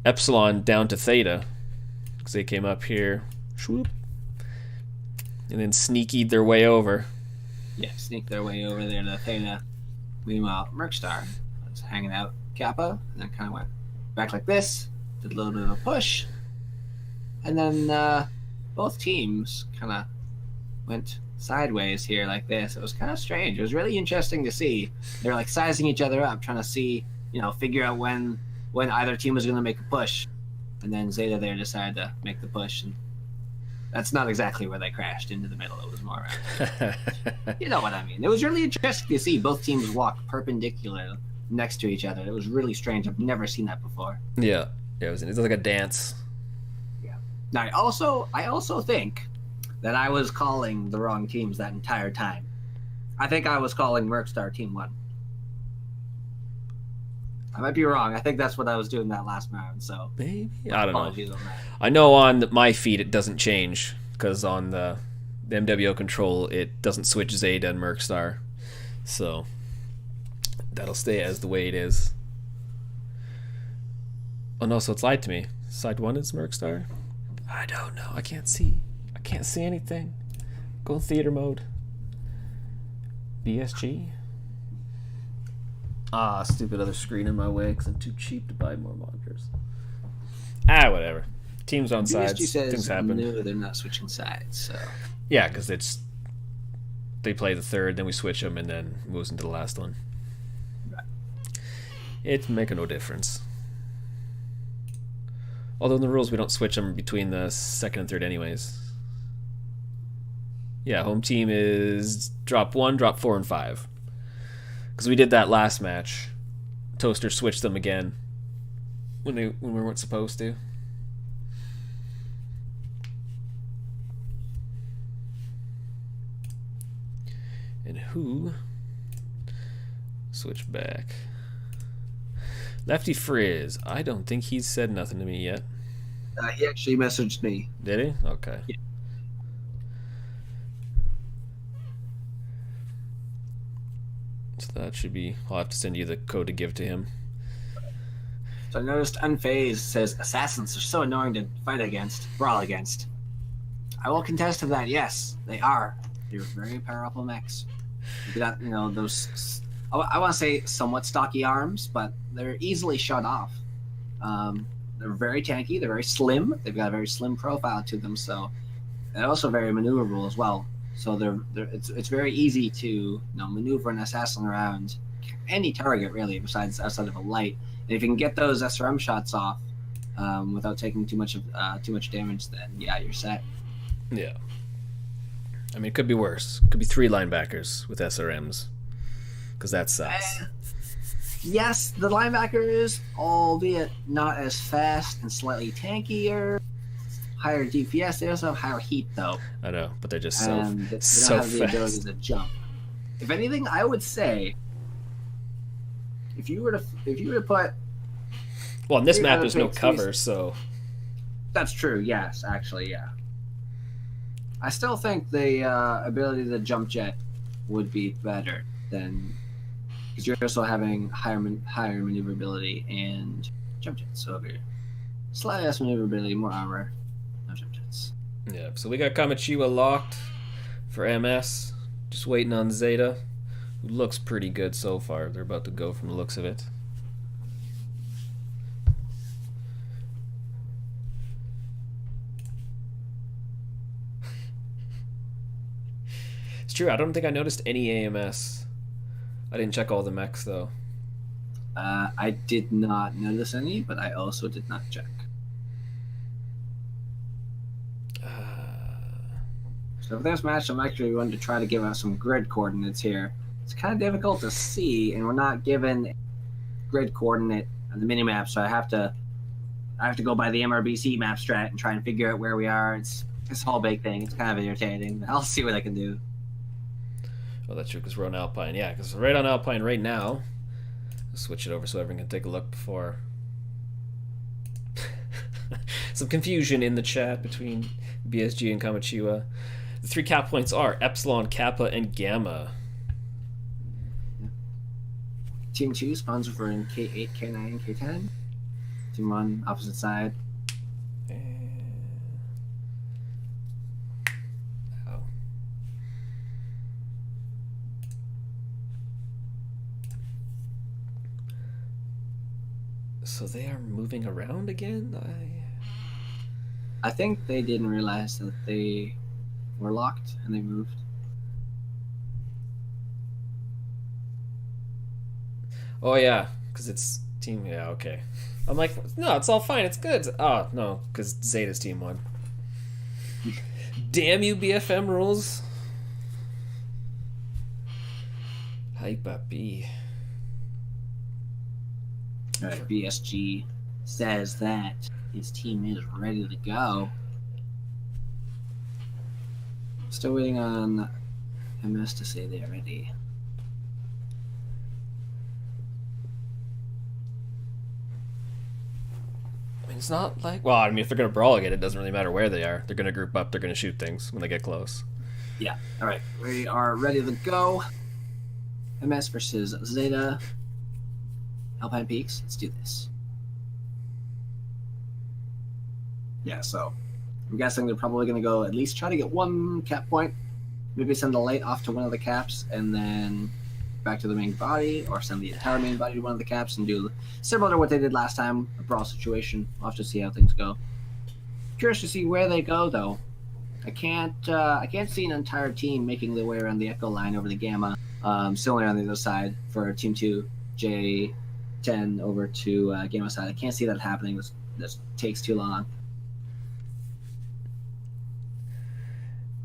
Epsilon down to Theta. Because they came up here. Swoop. And then sneakied their way over. Yeah, sneaked their way over there to Theta. Meanwhile, Mercstar was hanging out Kappa, and then kind of went back like this. Did a little bit of a push. And then both teams kind of went sideways here like this. It was kind of strange. It was really interesting to see. They were like sizing each other up, trying to see, figure out when either team was going to make a push. And then Zeta there decided to make the push. And that's not exactly where they crashed into the middle. It was more around. You know what I mean. It was really interesting to see both teams walk perpendicular next to each other. It was really strange. I've never seen that before. Yeah. Yeah, it was like a dance. Yeah. Now, I also think that I was calling the wrong teams that entire time. I think I was calling Mercstar Team 1. I might be wrong. I think that's what I was doing that last round, so... Maybe? I don't know. On that. I know on my feed it doesn't change, because on the MWO control it doesn't switch Zeta and Mercstar. So, that'll stay as the way it is. Oh no, so it's lied to me. Side 1 is Mercstar? I don't know. I can't see. I can't see anything. Go in theater mode. BSG? Stupid other screen in my way because I'm too cheap to buy more monitors. Whatever. Teams on sides. BSG says things happen. No, they're not switching sides, so... Yeah, because they play the third, then we switch them, and then it moves into the last one. Right. It's making no difference. Although in the rules we don't switch them between the second and third anyways. Yeah, home team is drop 1, drop 4, and 5. Because we did that last match. Toaster switched them again when we weren't supposed to. And who switched back? Lefty Frizz. I don't think he's said nothing to me yet. He actually messaged me. Did he? Okay. Yeah. So that should be. I'll have to send you the code to give to him. So I noticed Unfazed says assassins are so annoying to fight against, brawl against. I will contest to that. Yes, they are. They're very powerful mechs. You got, you know, those. I want to say somewhat stocky arms, but they're easily shut off. They're very tanky. They're very slim. They've got a very slim profile to them, so they're also very maneuverable as well. So it's very easy to maneuver an assassin around any target really, besides outside of a light. And if you can get those SRM shots off without taking too much damage, then yeah, you're set. Yeah. I mean, it could be worse. Could be 3 linebackers with SRMs, because that sucks. Yes, the linebackers, albeit not as fast and slightly tankier, higher DPS. They also have higher heat, though. I know, but they're just They so don't have the ability fast. to jump. If anything, I would say, if you were to put, Well, on this You're map, gonna there's no take cover, these- so that's true. Yes, actually, yeah. I still think the ability to jump jet would be better than, because you're also having higher maneuverability and jump jets. So if you're slightly less maneuverability, more armor, no jump jets. yeah. So we got Kamachiwa locked for MS. Just waiting on Zeta, who looks pretty good so far. They're about to go from the looks of it. It's true. I don't think I noticed any AMS. I didn't check all the mechs though. I did not notice any, but I also did not check. So for this match, I'm actually going to try to give out some grid coordinates here. It's kind of difficult to see, and we're not given grid coordinate on the minimap, so I have to go by the MRBC map strat and try and figure out where we are. It's this whole big thing. It's kind of irritating. I'll see what I can do. Oh, that's true, because we're on Alpine. Yeah, because we're right on Alpine right now. Let's switch it over so everyone can take a look before. Some confusion in the chat between BSG and Kamachiwa. The 3 cap points are Epsilon, Kappa, and Gamma. Team 2 spawns over in K8, K9, and K10. Team 1, opposite side. Oh. So they are moving around again? I think they didn't realize that they were locked and they moved. Oh yeah, because it's team. Yeah, okay. I'm like, no, it's all fine. It's good. Oh no, because Zeta's team won. Damn you, BFM rules. Hype up B. Alright, BSG says that his team is ready to go. Still waiting on MS to say they're ready. I mean, it's not like, well, I mean, if they're gonna brawl again, it doesn't really matter where they are. They're gonna group up. They're gonna shoot things when they get close. Yeah. Alright, we are ready to go. MS versus Zeta. Alpine Peaks. Let's do this. Yeah, so I'm guessing they're probably going to go at least try to get 1 cap point. Maybe send the light off to one of the caps and then back to the main body, or send the entire main body to one of the caps and do similar to what they did last time, a brawl situation. We'll have to see how things go. Curious to see where they go, though. I can't see an entire team making their way around the Echo line over the Gamma. Similar on the other side for Team 2, J10 over to Gamma side. I can't see that happening. This takes too long.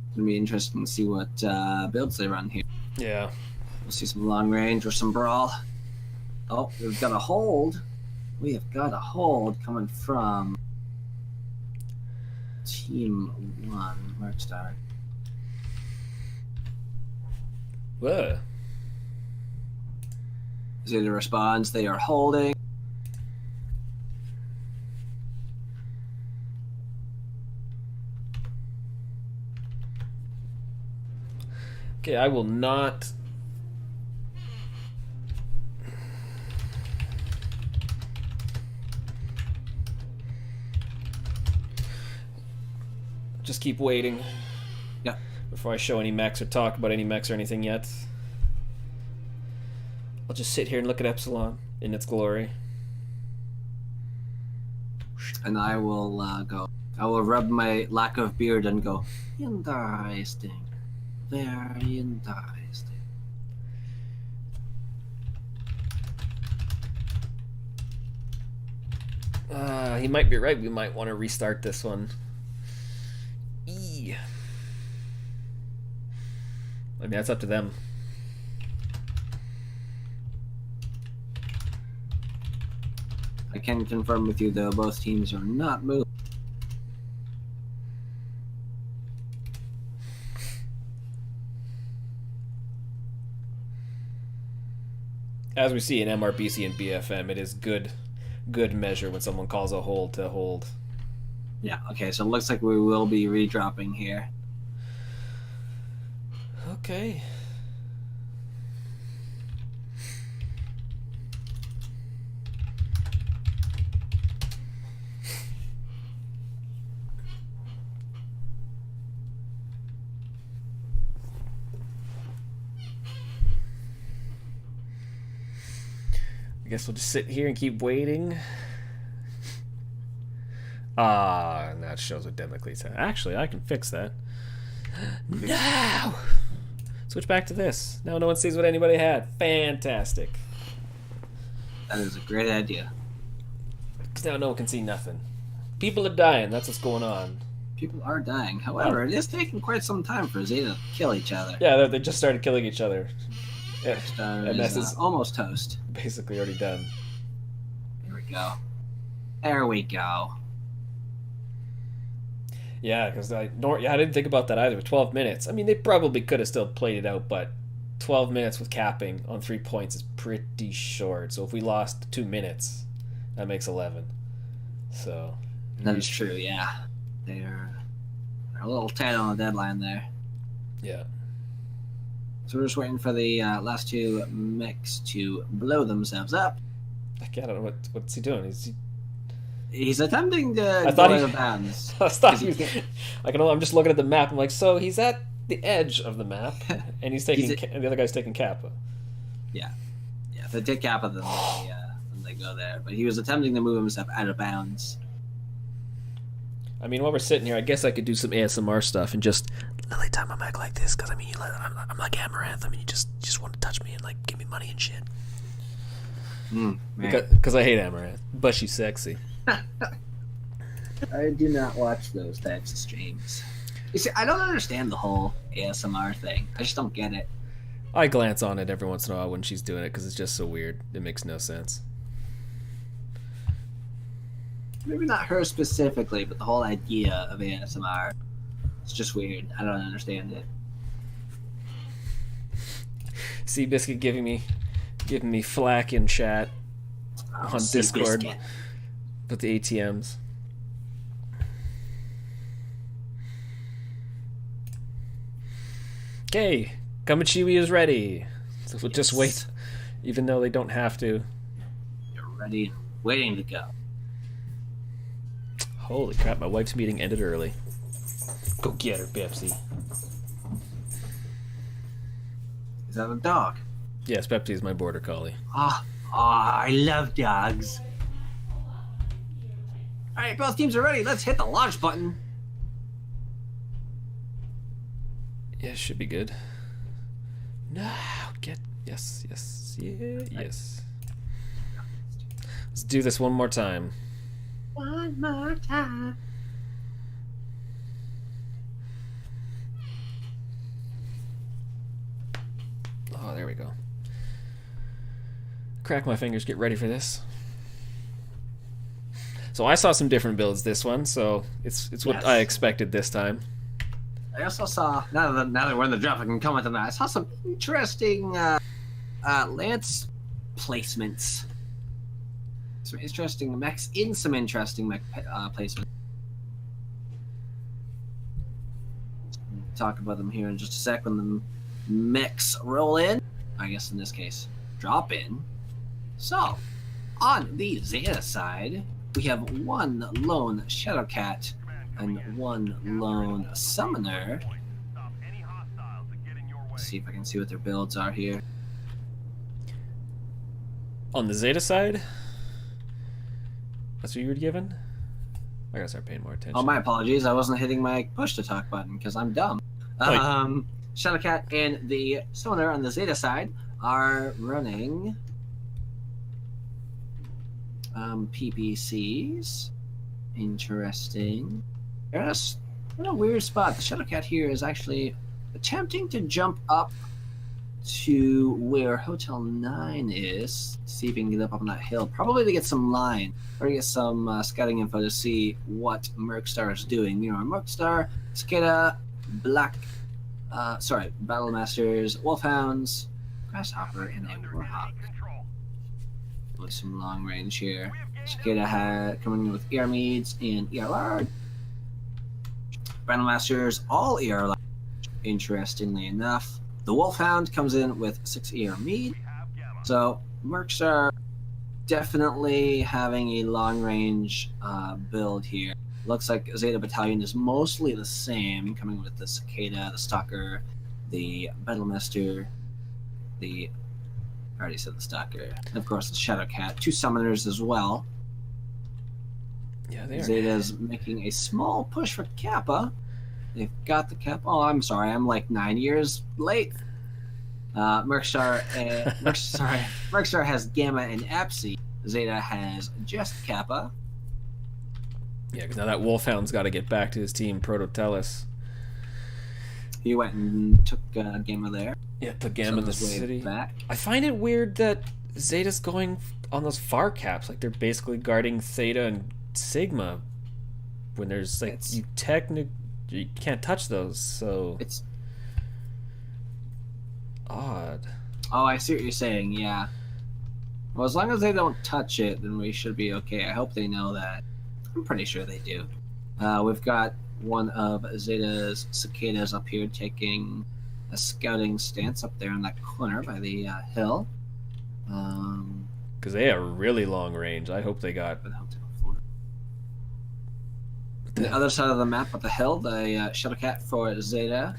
It's going to be interesting to see what builds they run here. Yeah. We'll see some long range or some brawl. Oh, we've got a hold. We have got a hold coming from Team 1. Where'd it start? Whoa. Zeta responds, they are holding. Okay, I will not just keep waiting. Yeah. Before I show any mechs or talk about any mechs or anything yet. I'll just sit here and look at Epsilon in its glory. And I will go. I will rub my lack of beard and go, interesting. Very interesting. He might be right. We might want to restart this one. I mean, that's up to them. I can confirm with you, though, both teams are not moving. As we see in MRBC and BFM, it is good measure when someone calls a hold to hold. Yeah, okay, so it looks like we will be redropping here. Okay. I guess we'll just sit here and keep waiting. And that shows what Democles have. Actually, I can fix that. No! Switch back to this. Now no one sees what anybody had. Fantastic. That is a great idea. Because now no one can see nothing. People are dying. That's what's going on. People are dying. However, it is taking quite some time for Z to kill each other. Yeah, they just started killing each other. Yeah. And this is almost toast. Basically already done. Here we go. There we go. Yeah, because I didn't think about that either. 12 minutes. I mean, they probably could have still played it out, but 12 minutes with capping on 3 points is pretty short. So if we lost 2 minutes, that makes 11. So that is true. Yeah, they're a little tight on the deadline there. Yeah. So we're just waiting for the last two mechs to blow themselves up. I don't know what's he doing. He's attempting to thought go he- out of bounds. I thought he was, I'm just looking at the map. I'm like, so he's at the edge of the map, and he's taking, and the other guy's taking Kappa. Yeah, if they take Kappa, then they go there. But he was attempting to move himself out of bounds. I mean, while we're sitting here, I guess I could do some ASMR stuff and just lily time my mic like this, because I mean, I'm like Amaranth. I mean, you just want to touch me and like give me money and shit. Because I hate Amaranth, but she's sexy. I do not watch those types of streams. You see, I don't understand the whole ASMR thing. I just don't get it. I glance on it every once in a while when she's doing it because it's just so weird. It makes no sense. Maybe not her specifically, but the whole idea of ASMR. It's just weird. I don't understand it. Seabiscuit giving me flack in chat on Discord with the ATMs. Okay, Kamachiwi is ready. So we'll just wait, even though they don't have to. You're ready, waiting to go. Holy crap, my wife's meeting ended early. Go get her, Pepsi. Is that a dog? Yes, Pepsi is my border collie. I love dogs. Alright, both teams are ready. Let's hit the launch button. Yeah, should be good. No, yes. Let's do this one more time. One more time. Oh, there we go. Crack my fingers, get ready for this. So I saw some different builds this one, so it's what I expected this time. I also saw, now that we're in the draft, I can comment on that. I saw some interesting lance placements. Some interesting mechs in some interesting mech placements. Talk about them here in just a sec when the mechs roll in. I guess in this case, drop in. So, on the Zeta side, we have one lone Shadowcat and one lone summoner. Let's see if I can see what their builds are here. On the Zeta side? That's what you were given? I gotta start paying more attention. Oh, my apologies. I wasn't hitting my push to talk button because I'm dumb. Shadowcat and the Summoner on the Zeta side are running PPCs. Interesting. Yes, in a weird spot. The Shadowcat here is actually attempting to jump up to where Hotel 9 is, see if he can get up on that hill, probably to get some line, or to get some scouting info to see what Mercstar is doing. You know, Mercstar, Cicada, Battlemasters, Wolfhounds, Grasshopper, and a Warhawk. With some long range here. Cicada had coming in with ER Meads and ER Large. Battlemasters, all ER Large, interestingly enough. The Wolfhound comes in with 6 ER Mead. So Mercs are definitely having a long range build here. Looks like Zeta Battalion is mostly the same, coming with the Cicada, the Stalker, the Battlemaster, I already said the Stalker, and of course the Shadowcat. 2 summoners as well. Yeah, they are. Zeta's making a small push for Kappa. They've got the Kappa. Oh, I'm sorry, I'm like 9 years late. Mercstar has Gamma and Apsi. Zeta has just Kappa. Yeah, because now that Wolfhound's got to get back to his team, Prototellus. He went and took Gamma there. Yeah, took Gamma in the city. Back. I find it weird that Zeta's going on those far caps, like they're basically guarding Theta and Sigma, when there's like you can't touch those, so it's odd. Oh, I see what you're saying. Yeah. Well, as long as they don't touch it, then we should be okay. I hope they know that. I'm pretty sure they do. We've got one of Zeta's Cicadas up here taking a scouting stance up there in that corner by the hill. Because they have really long range. I hope they got... The other side of the map at the hill, the Shadowcat for Zeta.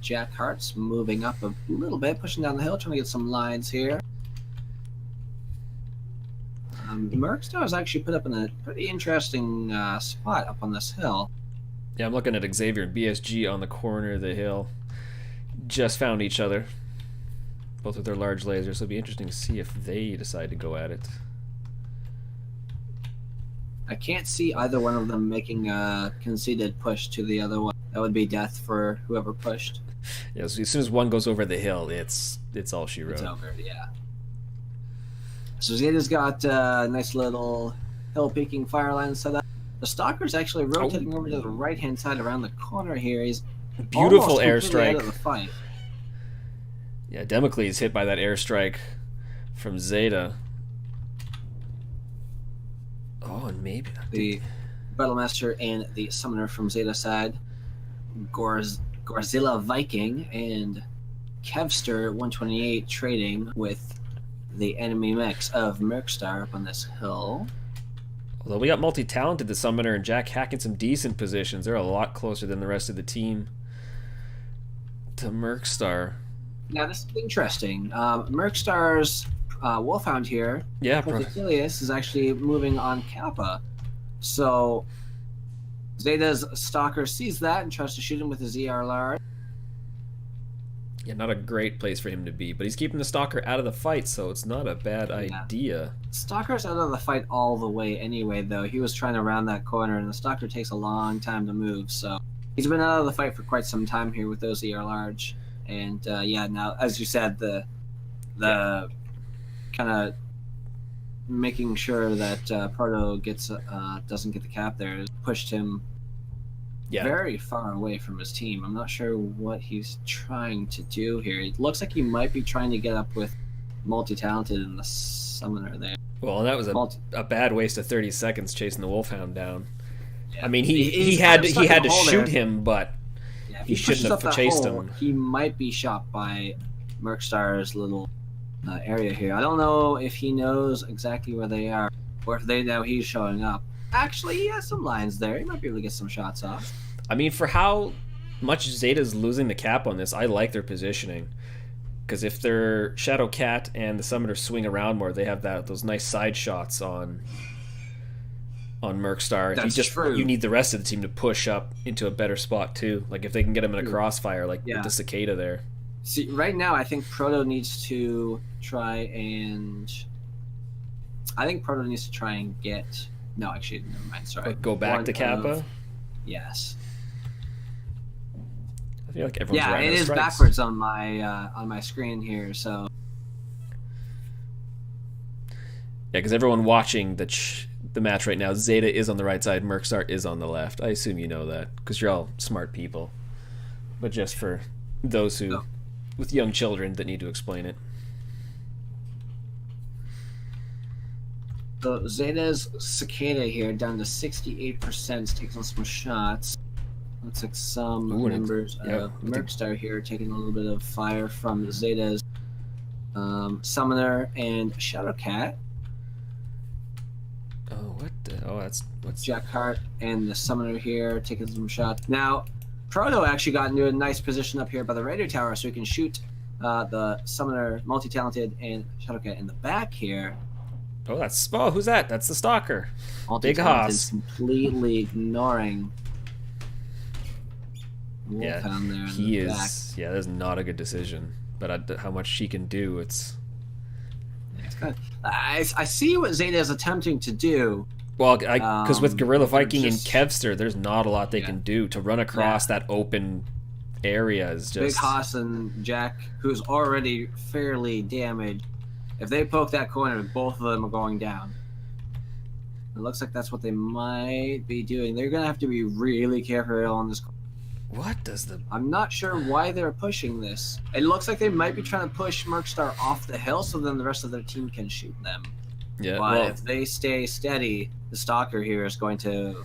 Jack Hart's moving up a little bit, pushing down the hill, trying to get some lines here. Mercstar is actually put up in a pretty interesting spot up on this hill. Yeah, I'm looking at Xavier and BSG on the corner of the hill. Just found each other. Both with their large lasers, so it'll be interesting to see if they decide to go at it. I can't see either one of them making a conceded push to the other one. That would be death for whoever pushed. Yeah, so as soon as one goes over the hill, it's all she wrote. It's over, yeah. So Zeta's got a nice little hill peeking fire line set up. The Stalker's actually rotating over to the right-hand side around the corner here. He's beautiful almost airstrike. out of the fight. Yeah, Democles hit by that airstrike from Zeta. Oh, and maybe the Battlemaster and the Summoner from Zeta side, Gorzilla Viking and Kevster 128 trading with the enemy mix of Mercstar up on this hill. Although we got multi-talented, the Summoner and Jack Hack in some decent positions. They're a lot closer than the rest of the team to Mercstar. Now this is interesting. Mercstar's Wolfhound here, yeah, Prototelius is actually moving on Kappa. So Zeta's Stalker sees that and tries to shoot him with his ER large. Yeah, not a great place for him to be, but he's keeping the Stalker out of the fight, so it's not a bad idea. Stalker's out of the fight all the way anyway, though. He was trying to round that corner, and the Stalker takes a long time to move, so he's been out of the fight for quite some time here with those ER large. And yeah, now, as you said, the kind of making sure that Proto gets doesn't get the cap there pushed him very far away from his team. I'm not sure what he's trying to do here. It looks like he might be trying to get up with multi-talented and the Summoner there. Well, and that was a bad waste of 30 seconds chasing the Wolfhound down. Yeah. I mean, he had to shoot him, but he shouldn't have chased him. He might be shot by Mercstar's little area here. I don't know if he knows exactly where they are, or if they know he's showing up. Actually, he has some lines there. He might be able to get some shots off. I mean, for how much Zeta's losing the cap on this, I like their positioning. Because if their Shadow Cat and the Summoner swing around more, they have those nice side shots on Mercstar. That's true. You need the rest of the team to push up into a better spot too. Like if they can get him in a crossfire, like with the Cicada there. See, right now I think Proto needs to try and get. No, actually, never mind. Sorry. Like go back to Kappa. Yes. I feel like everyone's right. It is backwards on my screen here. So. Yeah, because everyone watching the match right now, Zeta is on the right side, Mercstar is on the left. I assume you know that because you're all smart people. But just for those who, with young children, that need to explain it. So Zeta's Cicada here down to 68%, taking some shots. Looks like some members of Mercstar here taking a little bit of fire from Zeta's Summoner and Shadowcat. Oh, what the? Oh, what's Jack Hart and the Summoner here taking some shots. Now, Proto actually got into a nice position up here by the radio tower, so he can shoot the Summoner, multi-talented, and Shadowcat in the back here. Oh, who's that? That's the Stalker. Big Haas. Completely ignoring. Yeah, he is. Back. Yeah, that's not a good decision. But how much she can do, it's good. I see what Zeta is attempting to do. Well, because with Gorilla Viking and Kevster, there's not a lot they can do to run across that open area. Is just Big Haas and Jack, who's already fairly damaged. If they poke that corner, both of them are going down. It looks like that's what they might be doing. They're gonna have to be really careful on this. What does the... I'm not sure why they're pushing this. It looks like they might be trying to push Mercstar off the hill so then the rest of their team can shoot them. Yeah. But if they stay steady, the Stalker here is going to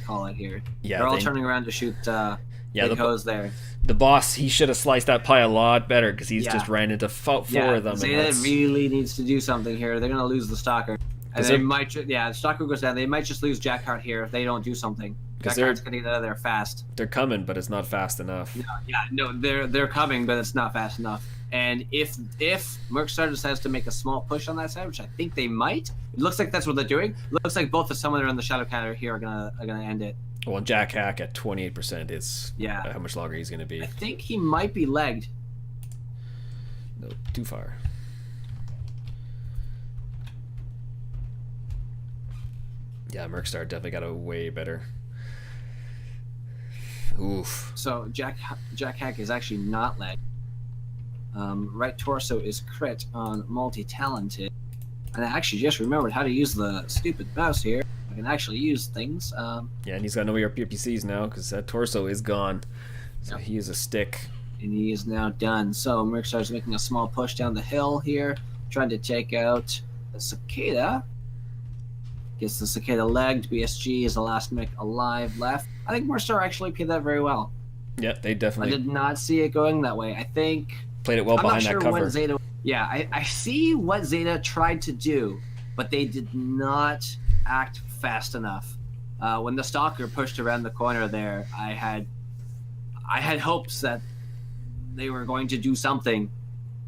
call it here. Yeah. They're all turning around to shoot Big Hose there. The boss, he should have sliced that pie a lot better because he's just ran into four of them. Zeta really needs to do something here. They're going to lose the Stalker. And they might, the Stalker goes down. They might just lose Jack Hart here if they don't do something. Jack Hart's going to get out of there fast. They're coming, but it's not fast enough. They're coming, but it's not fast enough. And if Mercstar decides to make a small push on that side, which I think they might, it looks like that's what they're doing. It looks like both the Summoner and the Shadowcat here are gonna end it. Well, Jack Hack at 28% is how much longer he's going to be. I think he might be legged. No, too far. Yeah, Mercstar definitely got a way better. Oof. So Jack Hack is actually not legged. Right torso is crit on multi-talented. And I actually just remembered how to use the stupid mouse here. I can actually use things. Yeah, and he's got to know your PPCs now because that torso is gone. So he is a stick. And he is now done. So Mercstar's making a small push down the hill here, trying to take out the Cicada. Gets the Cicada legged. BSG is the last mech alive left. I think Mercstar actually played that very well. Yeah, they definitely. I did not see it going that way. I think played it well behind that cover. I see what Zeta tried to do, but they did not act fast enough. When the Stalker pushed around the corner there, I had hopes that they were going to do something,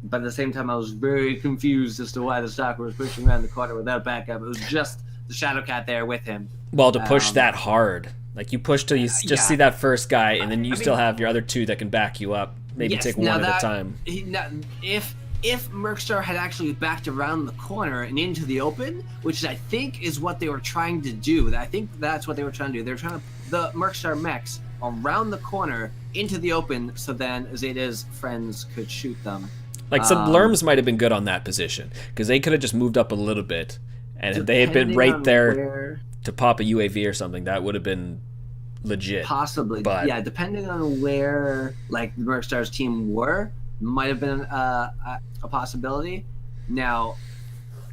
but at the same time I was very confused as to why the Stalker was pushing around the corner without backup. It was just the Shadowcat there with him. Well, to push that hard. Like you push till you just see that first guy, and then you still have your other two that can back you up. Maybe take one at a time. If Mercstar had actually backed around the corner and into the open, which I think is what they were trying to do. I think that's what they were trying to do. They were trying to the Mercstar mechs around the corner into the open, so then Zeta's friends could shoot them. Like some Lerms might have been good on that position because they could have just moved up a little bit, and if they had been right there to pop a UAV or something, that would have been legit. Possibly, but yeah. Depending on where like Mercstar's team were, might have been a possibility. Now,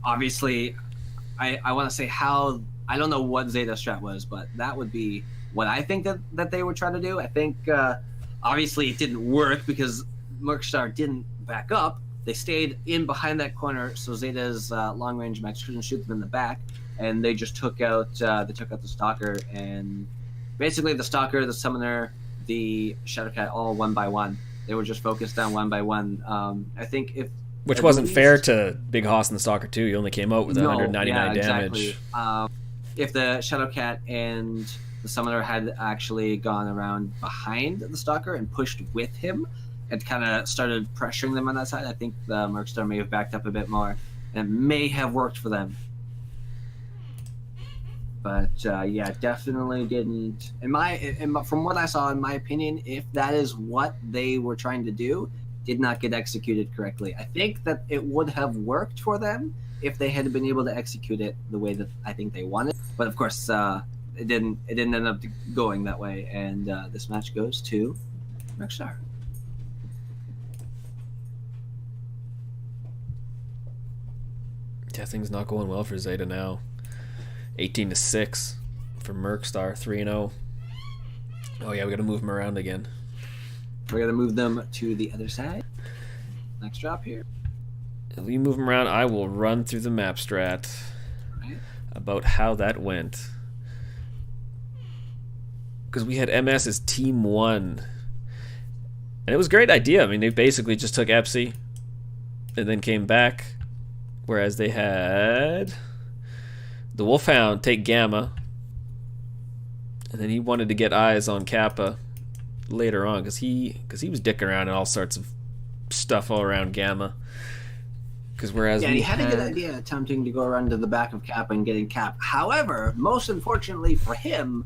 obviously, I want to say how I don't know what Zeta strat was, but that would be what I think that they were trying to do. I think obviously it didn't work because Mercstar didn't back up, they stayed in behind that corner, so Zeta's long range mechs couldn't shoot them in the back, and they just took out the stalker, and basically the stalker, the summoner, the Shadowcat, all one by one. They were just focused on one by one. I think which wasn't fair to Big Hoss and the Stalker too. He only came out with 199 exactly. damage. If the Shadowcat and the Summoner had actually gone around behind the Stalker and pushed with him and kind of started pressuring them on that side, I think the Mercstar may have backed up a bit more, and it may have worked for them. But yeah, definitely didn't. From what I saw, in my opinion, if that is what they were trying to do, did not get executed correctly. I think that it would have worked for them if they had been able to execute it the way that I think they wanted. But of course, it didn't end up going that way, and this match goes to Mercstar. Yeah, things not going well for Zeta now. 18-6 for Mercstar, 3-0. Oh yeah, we gotta move them around again. We're gonna move them to the other side. Next drop here. If you move them around, I will run through the map strat about how that went. Because we had MS as Team 1. And it was a great idea. I mean, they basically just took Epsi and then came back. Whereas they had the Wolfhound take Gamma. And then he wanted to get eyes on Kappa later on because he was dicking around and all sorts of stuff all around Gamma. Because whereas he had a good idea attempting to go around to the back of Kappa and getting Cap. However, most unfortunately for him,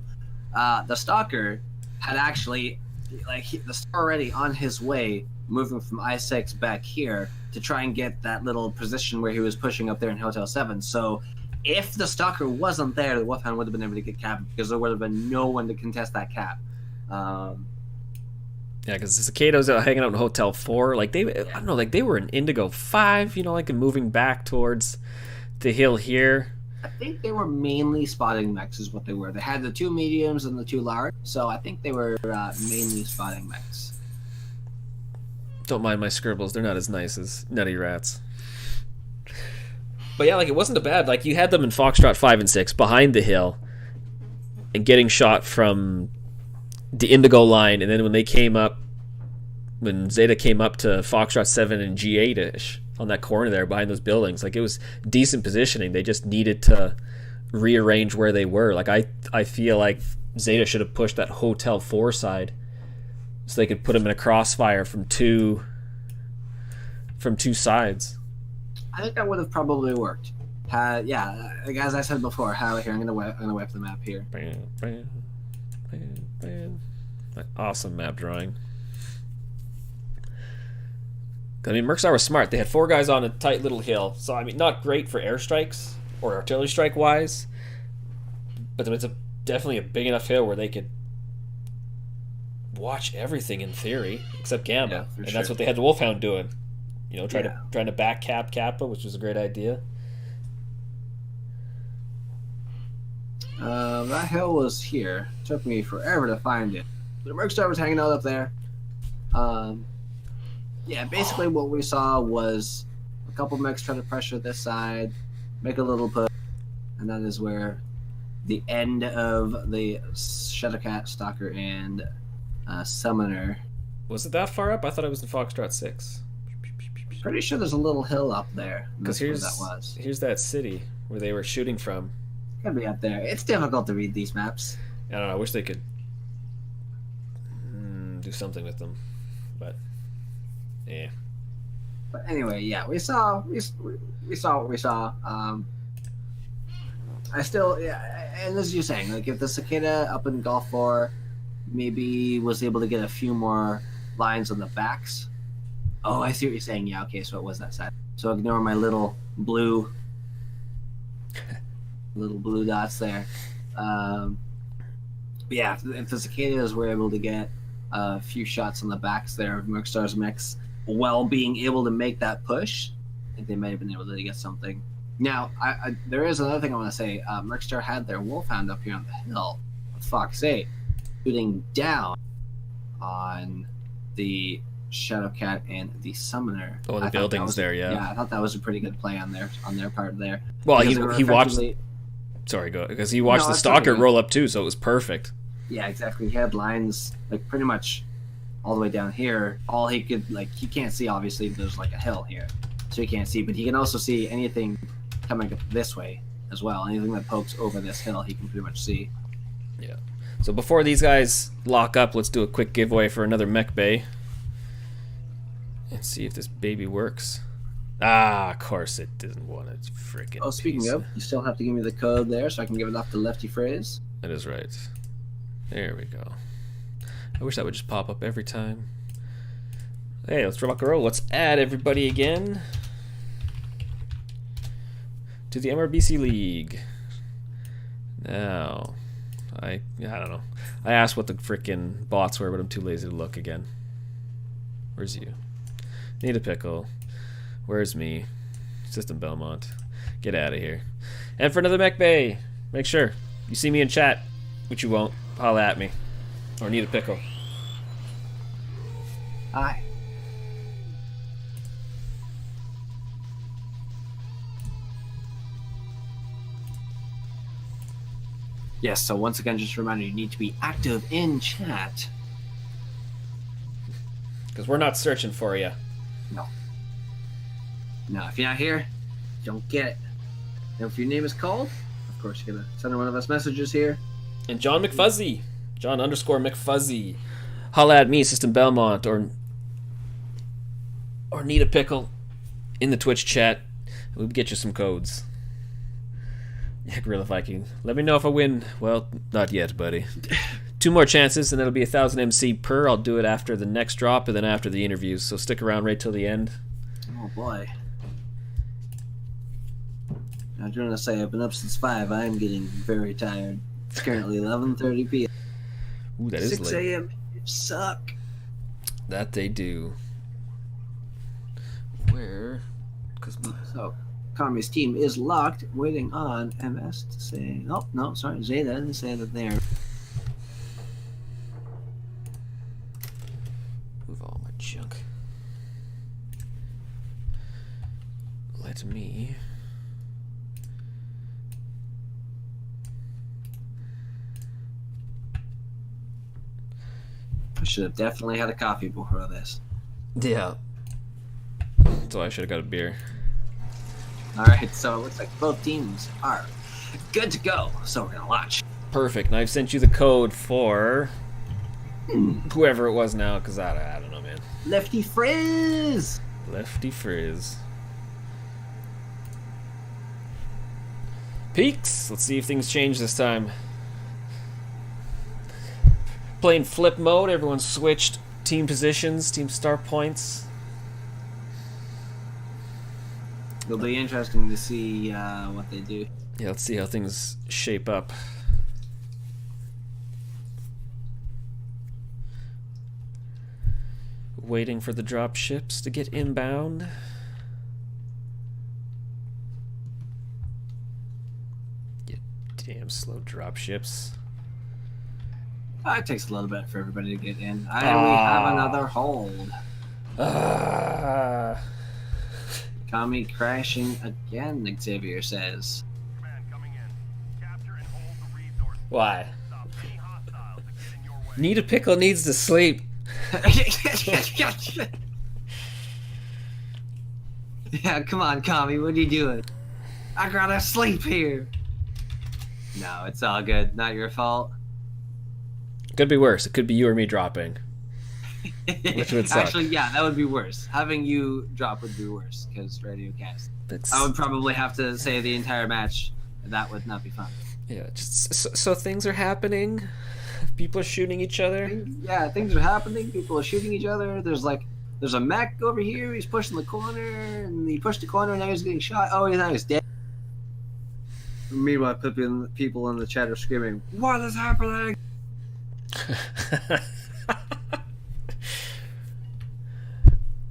the Stalker had actually the Star already on his way, moving from I6 back here to try and get that little position where he was pushing up there in Hotel 7. So if the Stalker wasn't there, the Wolfhound would have been able to get Cap because there would have been no one to contest that Cap. Yeah, because the Cicados are hanging out in Hotel 4. Like I don't know, like they were in Indigo 5, like and moving back towards the hill here. I think they were mainly spotting mechs is what they were. They had the 2 mediums and the 2 large, so I think they were mainly spotting mechs. Don't mind my scribbles, they're not as nice as Nutty Rats. But yeah, like it wasn't a bad, like you had them in Foxtrot 5 and 6 behind the hill and getting shot from the Indigo line, and then when Zeta came up to Foxtrot 7 and G8-ish on that corner there behind those buildings, like it was decent positioning. They just needed to rearrange where they were. Like I feel like Zeta should have pushed that Hotel 4 side so they could put them in a crossfire from two sides. I think that would have probably worked. Yeah, like as I said before, here I'm gonna wipe the map here. Bam, bam, bam, bam. Awesome map drawing. I mean, Mercstar was smart. They had 4 guys on a tight little hill, so I mean, not great for airstrikes or artillery strike wise, but it's definitely a big enough hill where they could watch everything in theory except Gamma, and that's what they had the Wolfhound doing. Trying to back cap Kappa, which was a great idea. That hill was here. It took me forever to find it. The Mercstar was hanging out up there. Yeah, basically what we saw was a couple mechs trying to pressure this side, make a little push, and that is where the end of the Shadowcat, Stalker, and Summoner. Was it that far up? I thought it was in Foxtrot 6. Pretty sure there's a little hill up there. Because here's that city where they were shooting from. Could be up there. It's difficult to read these maps. I don't know. I wish they could do something with them, but yeah. But anyway, yeah, we saw what we saw. I still, and as you're saying, like if the Cicada up in Gulf 4 maybe was able to get a few more lines on the backs. Oh, I see what you're saying. Yeah, okay, so it was that side. So ignore my little blue dots there. But yeah, if the Cicadas were able to get a few shots on the backs there of Mercstar's mechs while being able to make that push, I think they might have been able to get something. Now, there is another thing I want to say. Mercstar had their Wolfhound up here on the hill, for fuck's sake, shooting down on the Shadowcat and the Summoner. Oh, the I thought that buildings was there, yeah. Yeah, I thought that was a pretty good play on their part there. Well, Because they were he watched. effectively- Sorry, go because he watched No, the that's stalker okay. roll up too, so it was perfect. Yeah, exactly. He had lines like pretty much all the way down here. All he could he can't see. Obviously, there's like a hill here, so he can't see. But he can also see anything coming up this way as well. Anything that pokes over this hill, he can pretty much see. Yeah. So before these guys lock up, let's do a quick giveaway for another mech bay. And see if this baby works. Ah, of course it doesn't want it. Freaking. Oh, speaking of, you still have to give me the code there, so I can give it off to Lefty Phrase. That is right. There we go. I wish that would just pop up every time. Hey, let's rock and roll. Let's add everybody again to the MRBC League. Now, I don't know. I asked what the frickin' bots were, but I'm too lazy to look again. Where's you? Need a pickle. Where's me? System Belmont. Get out of here. And for another mech bay, make sure you see me in chat, which you won't. Holla at me. Or need a pickle. Hi. Yes, so once again, just a reminder, you need to be active in chat. Because we're not searching for you. No. No, if you're not here, you don't get it. And if your name is called, of course you're going to send one of us messages here. And John McFuzzy. John _ McFuzzy. Holla at me, System Belmont, or need a pickle in the Twitch chat. We'll get you some codes. Yeah, Gorilla Viking. Let me know if I win. Well, not yet, buddy. 2 more chances, and it'll be 1,000 MC per. I'll do it after the next drop, and then after the interviews. So stick around right till the end. Oh boy. I was going to say, I've been up since 5. I am getting very tired. It's currently 11:30 p.m. Ooh, that is 6 late. a.m. You suck. That they do. Where? Because So, Kami's team is locked, waiting on MS to say. Oh, no, sorry. Zeta didn't say that they're. Move all my junk. Let me. I should have definitely had a coffee before this. Yeah. So I should have got a beer. Alright, so it looks like both teams are good to go. So we're going to launch. Perfect. And I've sent you the code for whoever it was now, because I don't know, man. Lefty Frizz! Lefty Frizz. Peaks! Let's see if things change this time. Playing flip mode, everyone switched team positions, team start points. It'll be interesting to see what they do. Yeah, let's see how things shape up. Waiting for the drop ships to get inbound. You damn slow drop ships. It takes a little bit for everybody to get in. We have another hold. Kami crashing again, Xavier says. Why? Need a pickle needs to sleep. Yeah, come on, Kami, what are you doing? I gotta sleep here. No, it's all good. Not your fault. Could be worse. It could be you or me dropping. Which would suck. Actually, yeah, that would be worse. Having you drop would be worse, because radio cast. It's, I would probably have to say the entire match, and that would not be fun. yeah, just so things are happening. People are shooting each other. Yeah, things are happening. People are shooting each other. There's a mech over here. He's pushing the corner, and he pushed the corner, and now he's getting shot. Oh, now he's dead. Meanwhile, people in the chat are screaming, "What is happening?"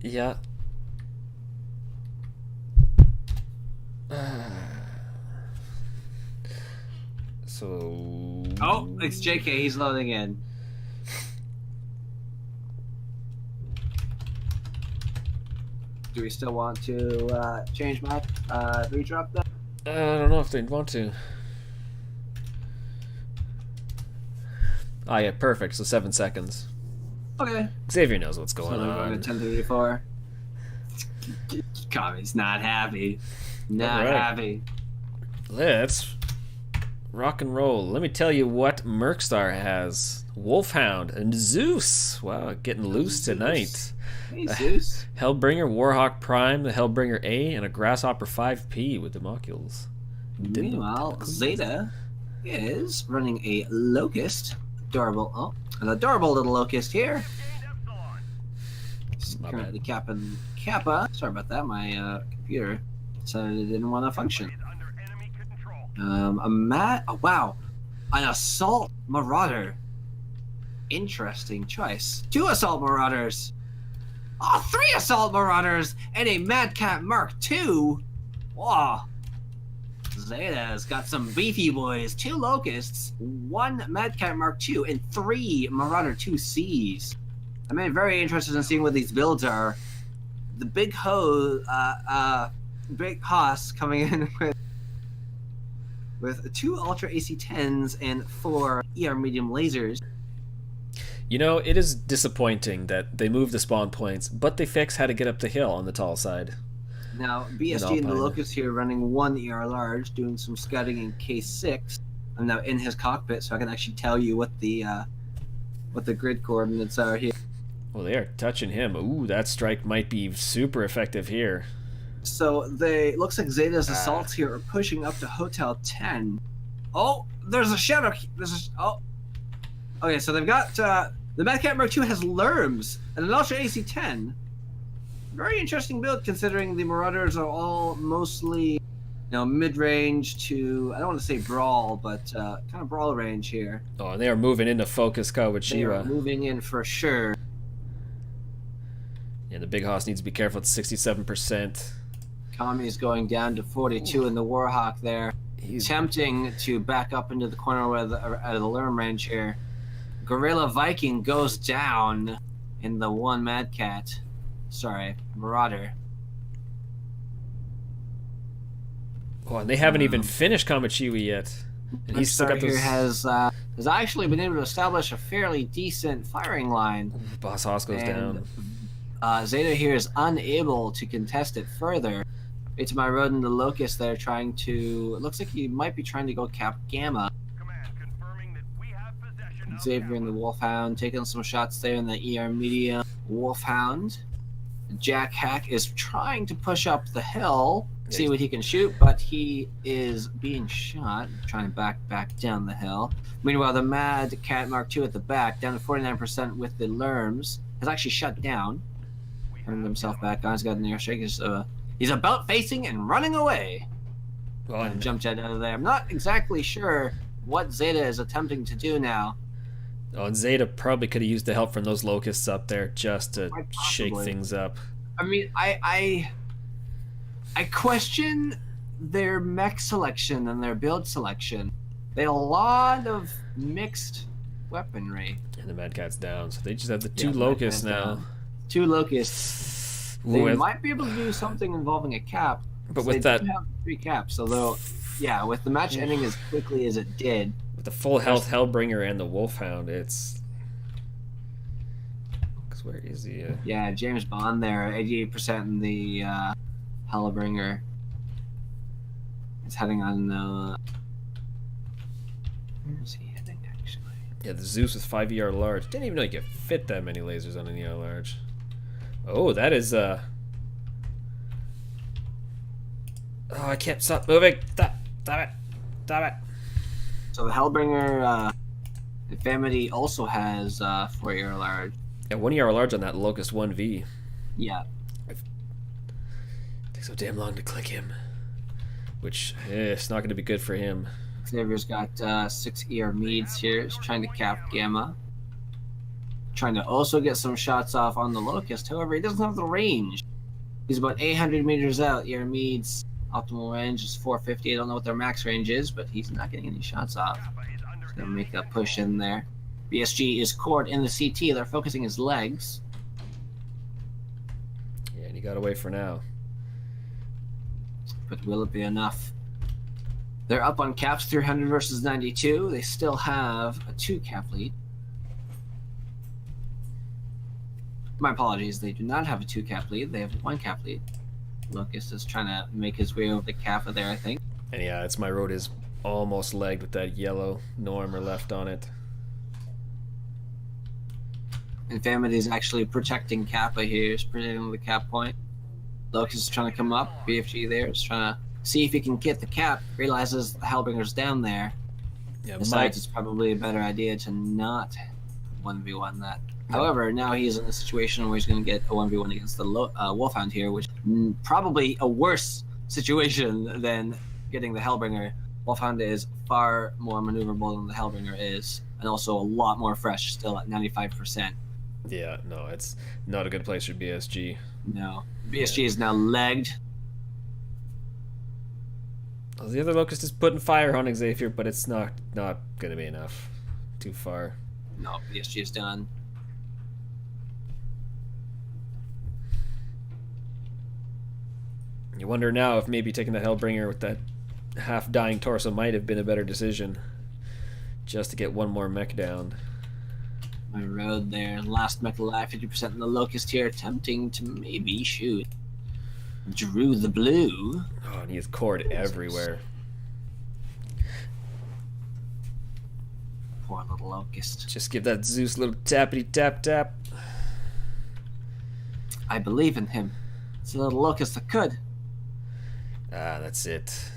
Yeah. So. Oh, it's JK. He's loading in. Do we still want to change map, redrop that? I don't know if they'd want to. Ah, yeah, perfect. So 7 seconds. Okay. Xavier knows what's going So on. we're going to 10:34. Kami's not happy. Not Alright. happy. Let's rock and roll. Let me tell you what Mercstar has. Wolfhound and Zeus. Wow, getting loose tonight. Hey, Zeus. Hellbringer, Warhawk Prime, the Hellbringer A, and a Grasshopper 5P with Democules. Meanwhile, Zeta is running a Locust. An adorable little Locust here. My Currently capping Kappa. Sorry about that. My computer decided it didn't want to function. Wow, an Assault Marauder. Interesting choice. 2 Assault Marauders. Oh, 3 Assault Marauders and a Mad Cat Mark II. Wow. Zeta's got some beefy boys. 2 Locusts, 1 Mad Cat Mark II, and 3 Marauder 2Cs. I'm very interested in seeing what these builds are. The big Big Hoss coming in with 2 Ultra AC-10s and 4 ER medium lasers. You know, it is disappointing that they moved the spawn points, but they fixed how to get up the hill on the tall side. Now, BSG and the Locust here running 1 ER large, doing some scouting in K6. I'm now in his cockpit, so I can actually tell you what the grid coordinates are here. Well, they are touching him. Ooh, that strike might be super effective here. So looks like Zeta's assaults here are pushing up to Hotel 10. Oh, there's a shadow. Okay, so they've got the Mad Cat Mark II has Lerms and an Ultra AC-10. Very interesting build considering the Marauders are all mostly, mid-range to, I don't want to say brawl, but kind of brawl range here. Oh, and they are moving into Focus Kawachiwa. They are moving in for sure. Yeah, the Big Hoss needs to be careful at 67%. Kami's going down to 42 in the Warhawk there. He's Attempting to back up into the corner out of the Lerm range here. Gorilla Viking goes down in the 1 Mad Cat. Sorry, Marauder. Oh, and they haven't even finished Kamachiwi yet. And he's still got those... here has actually been able to establish a fairly decent firing line. Boss Hoss goes down. Zeta here is unable to contest it further. It's my road and the Locust there trying to... It looks like he might be trying to go cap Gamma. Xavier and the Wolfhound taking some shots there in the ER medium. Wolfhound. Jack Hack is trying to push up the hill, see what he can shoot, but he is being shot, trying to back down the hill. Meanwhile, the Mad Cat Mark II at the back, down to 49% with the Lerms, has actually shut down. Turned himself back on. He's got an air shake. He's about facing and running away. Well, And jump jet out of there. I'm not exactly sure what Zeta is attempting to do now. Oh, and Zeta probably could have used the help from those Locusts up there just to Quite shake possibly. things up. I mean, I question their mech selection and their build selection. They had a lot of mixed weaponry. And the Mad Cat's down, so they just have the 2 Mad Locusts Cat's now. down. 2 Locusts. They Ooh, might be able to do something involving a cap. But So with they that, do have 3 caps, although, yeah, with the match ending as quickly as it did. with the full health Hellbringer and the Wolfhound, it's... Because where is he? Yeah, James Bond there, 88% in the Hellbringer. It's heading on the... Where is he heading, actually? Yeah, the Zeus with 5 ER large. Didn't even know you could fit that many lasers on an ER large. Oh, that is Oh, I can't stop moving. Stop it. Stop it. So the Hellbringer Infamity also has 4-year large. Yeah, 1 ER large on that Locust 1V. Yeah. It takes so damn long to click him. Which, it's not going to be good for him. Xavier's got 6 ER Meads here. He's trying to cap Gamma. Trying to also get some shots off on the Locust. However, he doesn't have the range. He's about 800 meters out. ER Meads optimal range is 450. I don't know what their max range is, but he's not getting any shots off. He's going to make a push in there. BSG is cored in the CT. They're focusing his legs. Yeah, And he got away for now. But will it be enough? They're up on caps 300 versus 92. They still have a 2 cap lead. My apologies, they do not have a 2 cap lead. They have a 1 cap lead. Lucas is trying to make his way over the cap there, I think. And yeah, it's my road is almost legged with that yellow, no armor left on it. Infamity is actually protecting Kappa here. He's protecting the cap point. Lucas is trying to come up. BFG there is trying to see if he can get the cap. Realizes the Hellbringer's down there. Yeah, Decides it's probably a better idea to not 1v1 that. However, now he's in a situation where he's going to get a 1v1 against the Wolfhound here, which probably a worse situation than getting the Hellbringer. Wolfhound is far more maneuverable than the Hellbringer is, and also a lot more fresh, still at 95%. Yeah, no, it's not a good place for BSG. No. BSG is now legged. Well, the other Locust is putting fire on Xavier, but it's not going to be enough. Too far. No, BSG is done. You wonder now if maybe taking the Hellbringer with that half-dying torso might have been a better decision. Just to get one more mech down. My road there. Last mech alive, 50% in the Locust here, attempting to maybe shoot Drew the Blue. Oh, and he is cored everywhere. Poor little Locust. Just give that Zeus a little tappity tap tap. I believe in him. It's a little Locust that could. Ah, that's it.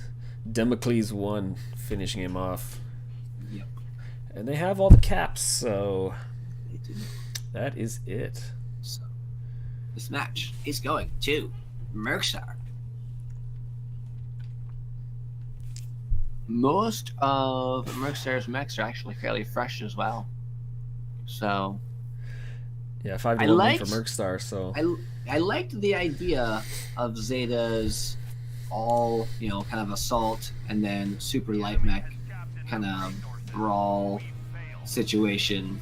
Democles 1, finishing him off. Yep. And they have all the caps, so that is it. So this match is going to Merkstar. Most of Merkstar's mechs are actually fairly fresh as well. So yeah, 5-1 win for Merkstar. So I liked the idea of Zeta's all, kind of assault and then super light mech kind of brawl situation.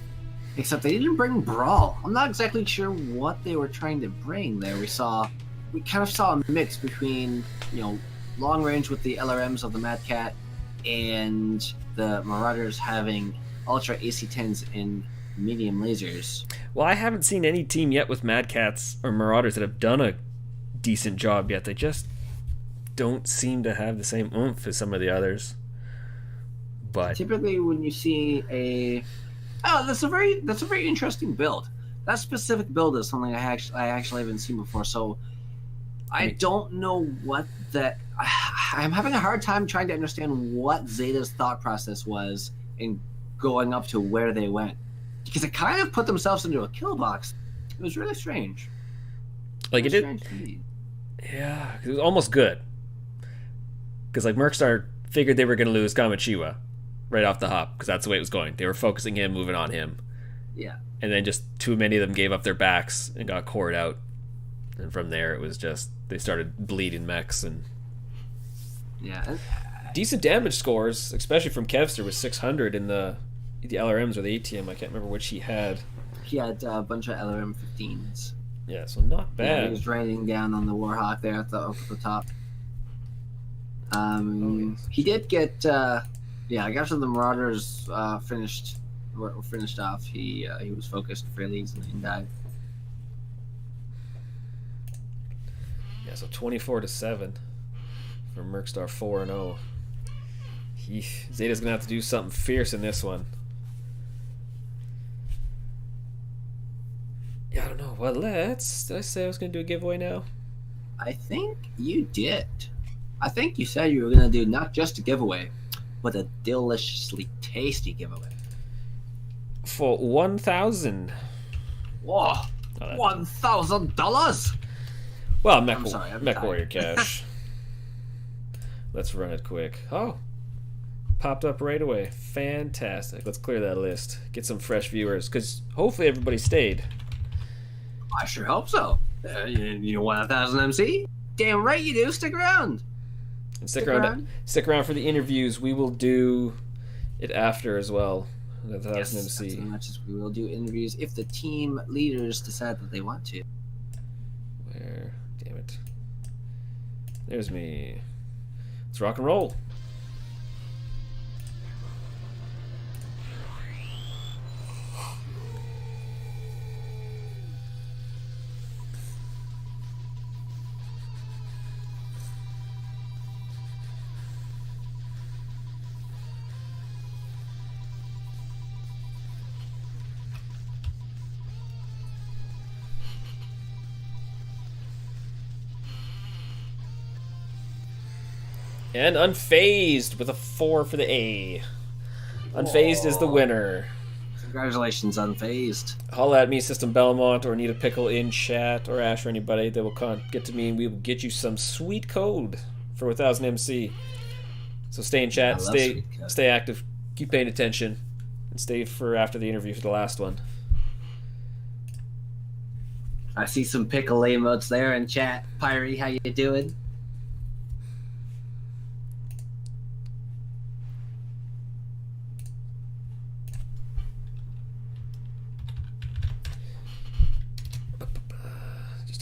Except they didn't bring brawl. I'm not exactly sure what they were trying to bring there. We kind of saw a mix between, long range with the LRMs of the Mad Cat and the Marauders having ultra AC-10s and medium lasers. Well, I haven't seen any team yet with Mad Cats or Marauders that have done a decent job yet. They just don't seem to have the same oomph as some of the others. But typically when you see that's a very interesting build. That specific build is something I actually haven't seen before. So I don't know what that. I'm having a hard time trying to understand what Zeta's thought process was in going up to where they went, because it kind of put themselves into a kill box. It was really strange. Like it did. Yeah, it was almost good. Because like Merkstar figured they were going to lose Kamachiwa right off the hop, because that's the way it was going. They were focusing him, moving on him. Yeah. And then just too many of them gave up their backs and got cored out. And from there, it was just they started bleeding mechs and decent damage scores, especially from Kevster with 600 in the LRMs or the ATM. I can't remember which he had. He had a bunch of LRM 15s. Yeah, so not bad. Yeah, he was raining down on the Warhawk there at the top. He did get I guess when the Marauders finished off, he was focused fairly easily and died. Yeah, so 24-7 for Merkstar 4-0. Zeta's gonna have to do something fierce in this one. Yeah, I don't know. Well, did I say I was gonna do a giveaway now? I think you did. I think you said you were gonna do not just a giveaway, but a deliciously tasty giveaway. For 1,000. Whoa! $1,000. Well, Mech Warrior Cash. Let's run it quick. Oh, popped up right away. Fantastic. Let's clear that list. Get some fresh viewers, because hopefully everybody stayed. I sure hope so. You want 1,000 MC? Damn right you do. Stick around. And stick around for the interviews. We will do it after as well. 1,000 MC. As much as we will do interviews if the team leaders decide that they want to. Where? There's me. Let's rock and roll. And Unfazed with a 4 for the A. Unfazed is the winner. Congratulations, Unfazed. Holla at me, System Belmont, or Need a Pickle in chat, or Ash, or anybody that will get to me, and we will get you some sweet code for 1000 MC. So stay in chat, stay active, keep paying attention, and stay for after the interview for the last one. I see some pickle emotes there in chat. Pyrie, how you doing?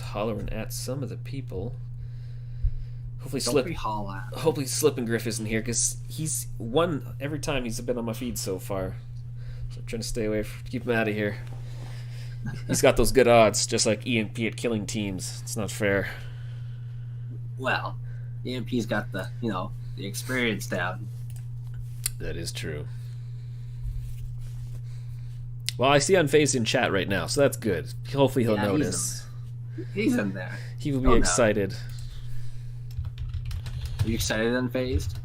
Hollering at some of the people. Hopefully Slip and Griff isn't here because he's won every time he's been on my feed so far. So I'm trying to stay away, keep him out of here. He's got those good odds, just like EMP at killing teams. It's not fair. Well, EMP's got the experience down. That is true. Well, I see Unfazed in chat right now, so that's good. Hopefully he'll notice. He's in there. He will be excited. Are you excited, Unfazed?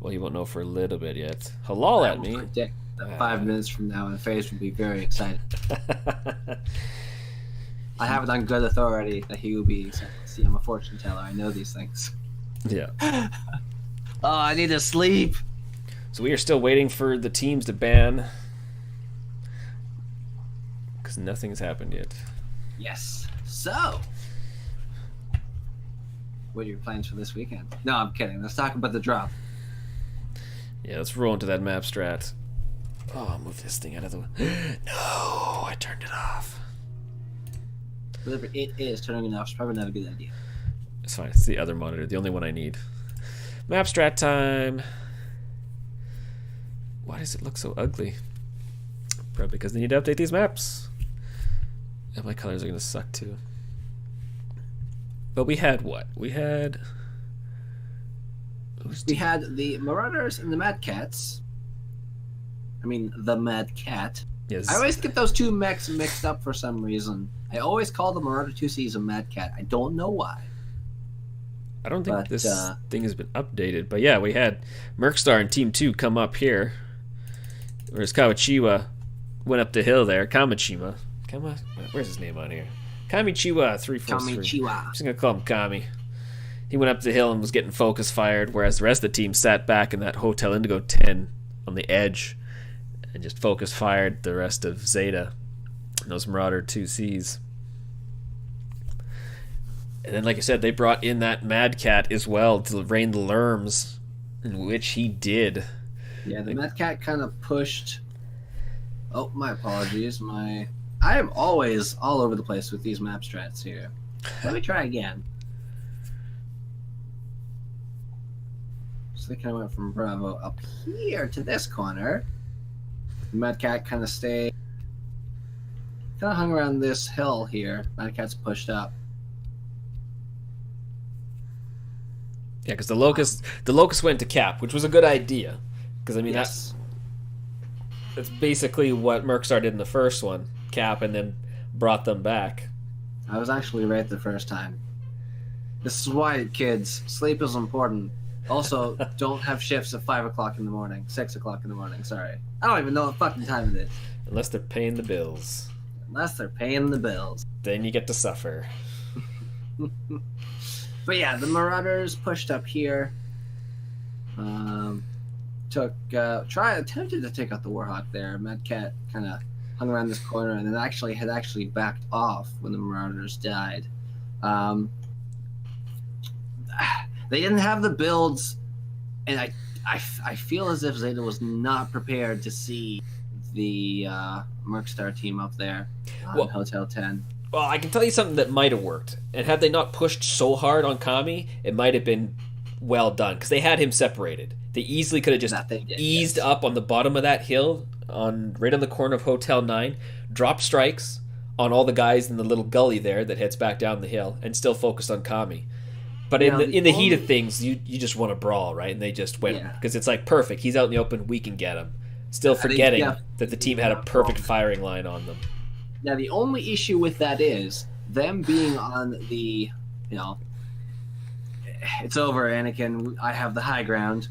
Well, you won't know for a little bit yet. Halal at me. Predict that 5 minutes from now, Unfazed will be very excited. I have it on good authority that he will be excited. See, I'm a fortune teller. I know these things. Yeah. Oh, I need to sleep. So we are still waiting for the teams to ban. Because nothing's happened yet. Yes. So, what are your plans for this weekend? No, I'm kidding. Let's talk about the drop. Yeah, let's roll into that map strat. Oh, I'll move this thing out of the way. No, I turned it off. Whatever it is, turning it off is probably not a good idea. It's fine. It's the other monitor, the only one I need. Map strat time. Why does it look so ugly? Probably because they need to update these maps. And my colors are going to suck too. But we had what? We had the Marauders and the Mad Cats. I mean, the Mad Cat. Yes. I always get those two mechs mixed up for some reason. I always call the Marauder 2Cs a Mad Cat. I don't know why. I don't think this thing has been updated. But yeah, we had Mercstar and Team 2 come up here. Whereas Kawachiwa went up the hill there. Where's his name on here? Kamichiwa 343. Kamichiwa. I'm just going to call him Kami. He went up the hill and was getting focus fired, whereas the rest of the team sat back in that Hotel Indigo 10 on the edge and just focus fired the rest of Zeta and those Marauder 2Cs. And then, like I said, they brought in that Mad Cat as well to rain the Lerms, in which he did. Yeah, the Mad Cat kind of pushed... Oh, my apologies. I am always all over the place with these map strats here. Let me try again. So they kind of went from Bravo up here to this corner. The Mad Cat kind of stayed... Kind of hung around this hill here. Mad Cat's pushed up. Yeah, because the Locust went to Cap, which was a good idea. Because, I mean, yes. that's basically what Mercstar did in the first one. Cap, and then brought them back. I was actually right the first time. This is why, kids, sleep is important. Also, don't have shifts at 5 o'clock in the morning, 6 o'clock in the morning, sorry. I don't even know what fucking time it is. Unless they're paying the bills. Unless they're paying the bills. Then you get to suffer. But yeah, the Marauders pushed up here. Attempted to take out the Warhawk there. Mad Cat kind of hung around this corner and then had backed off when the Marauders died. They didn't have the builds, and I feel as if Zeta was not prepared to see the Mercstar team up there on Hotel 10. Well, I can tell you something that might have worked. And had they not pushed so hard on Kami, it might have been well done. Because they had him separated. They easily could have just eased up on the bottom of that hill, right on the corner of Hotel 9, dropped strikes on all the guys in the little gully there that heads back down the hill, and still focused on Kami. But in the heat of things, you just want to brawl, right? And they just went, because it's like, perfect. He's out in the open, we can get him. Still forgetting that the team had a perfect firing line on them. Now, the only issue with that is them being on the, it's over, Anakin, I have the high ground.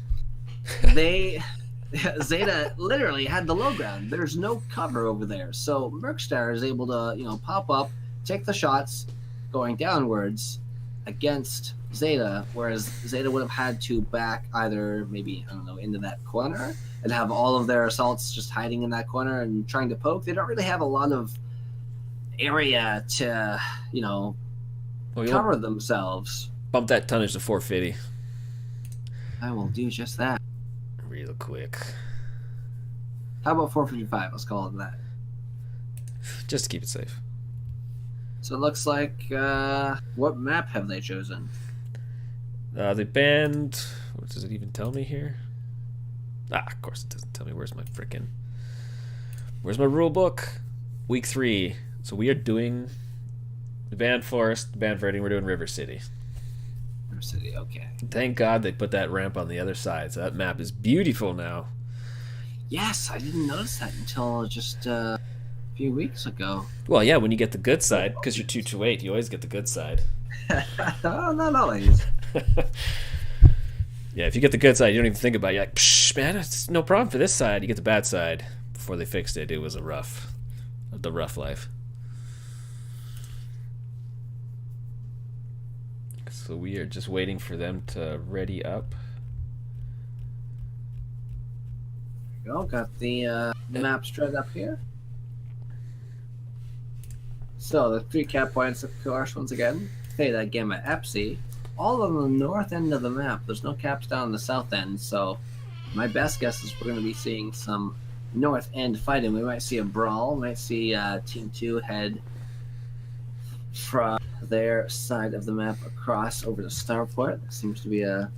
Zeta literally had the low ground. There's no cover over there. So Mercstar is able to, pop up, take the shots going downwards against Zeta, whereas Zeta would have had to back either maybe, into that corner and have all of their assaults just hiding in that corner and trying to poke. They don't really have a lot of area to, cover themselves. Bump that tonnage to 450. I will do just that. Real quick. How about 455? Let's call it that. Just to keep it safe. So it looks like, what map have they chosen? They banned... What does it even tell me here? Of course it doesn't tell me. Where's my rule book? Week 3. So we are doing the banned forest, the banned verding. We're doing River City. River City, okay. Thank God they put that ramp on the other side. So that map is beautiful now. Yes, I didn't notice that until just a few weeks ago. Well, yeah, when you get the good side, because you're 228, you always get the good side. Oh, not always. Yeah, if you get the good side, you don't even think about it. You're like, psh, man, it's no problem for this side. You get the bad side. Before they fixed it, it was the rough life. So we are just waiting for them to ready up. There we go. Got the map straight up here. So the 3 cap points, of course, once again. Theta, Gamma, Epsi. All on the north end of the map. There's no caps down on the south end, so my best guess is we're going to be seeing some north end fighting. We might see a brawl. We might see Team 2 head from their side of the map across over to Starport. That seems to be a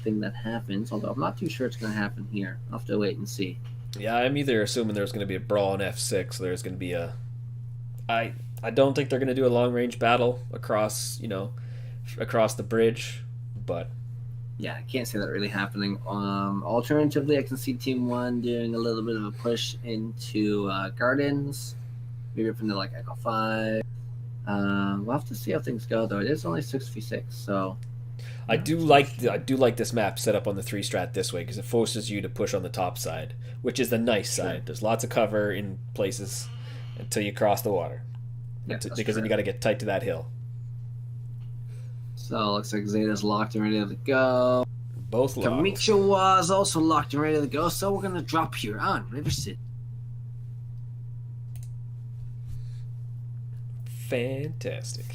thing that happens, although I'm not too sure it's going to happen here. I'll have to wait and see. Yeah, I'm either assuming there's going to be a brawl in F6, so there's going to be a... I don't think they're going to do a long-range battle across, across the bridge, but... Yeah, I can't see that really happening. Alternatively, I can see Team 1 doing a little bit of a push into Gardens, maybe up into like Echo 5. We'll have to see how things go, though. It is only 6v6, so... I do like this map set up on the 3 strat this way, because it forces you to push on the top side, which is the nice side. There's lots of cover in places until you cross the water. Yeah, because then you got to get tight to that hill. So looks like Zeta's locked and ready to go. Both locked. Kamichawa is also locked and ready to go, so we're going to drop here on River City. Fantastic.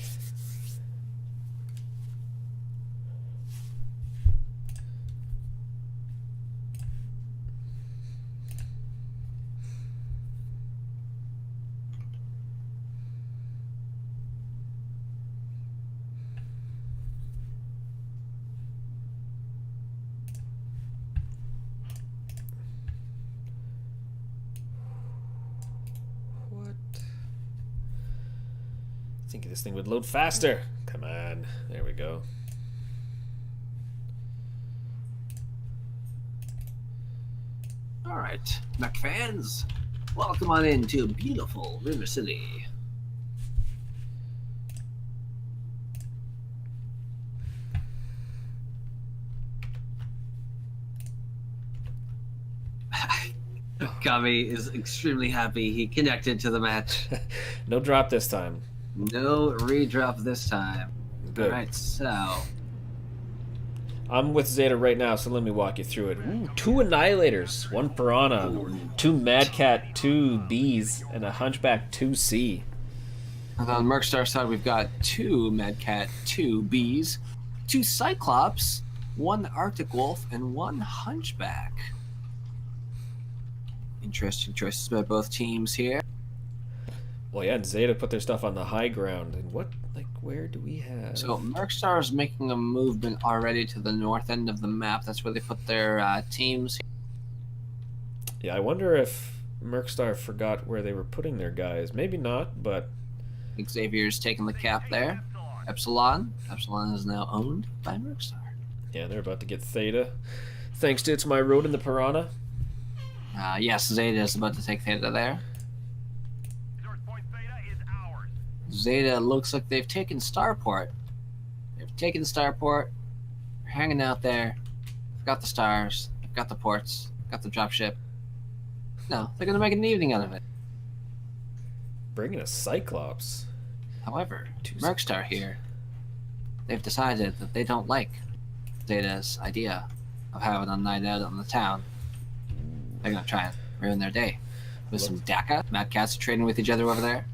I think this thing would load faster. Come on. There we go. Alright, Mech fans, welcome on into beautiful River City. Kami is extremely happy he connected to the match. No drop this time. No redrop this time. Good. Alright, so... I'm with Zeta right now, so let me walk you through it. Ooh, 2 Annihilators, 1 Piranha, 2 Mad Cat, 2 Bees, and a Hunchback 2C. And on Mercstar side, we've got 2 Mad Cat, 2 Bees, 2 Cyclops, 1 Arctic Wolf, and 1 Hunchback. Interesting choices by both teams here. Well, yeah, and Zeta put their stuff on the high ground. And where do we have? So Mercstar is making a movement already to the north end of the map. That's where they put their teams. Yeah, I wonder if Mercstar forgot where they were putting their guys. Maybe not, but... Xavier's taking the cap there. Epsilon is now owned by Mercstar. Yeah, they're about to get Theta. Thanks to It's My Road in the Piranha. Yes, Zeta is about to take Theta there. Zeta looks like they've taken Starport. They're hanging out there. They've got the stars. They've got the ports. They've got the dropship. No, they're going to make an evening out of it. Bringing a Cyclops. However, Mercstar here, they've decided that they don't like Zeta's idea of having a night out on the town. They're going to try and ruin their day. With some DACA. Mad Cats are trading with each other over there.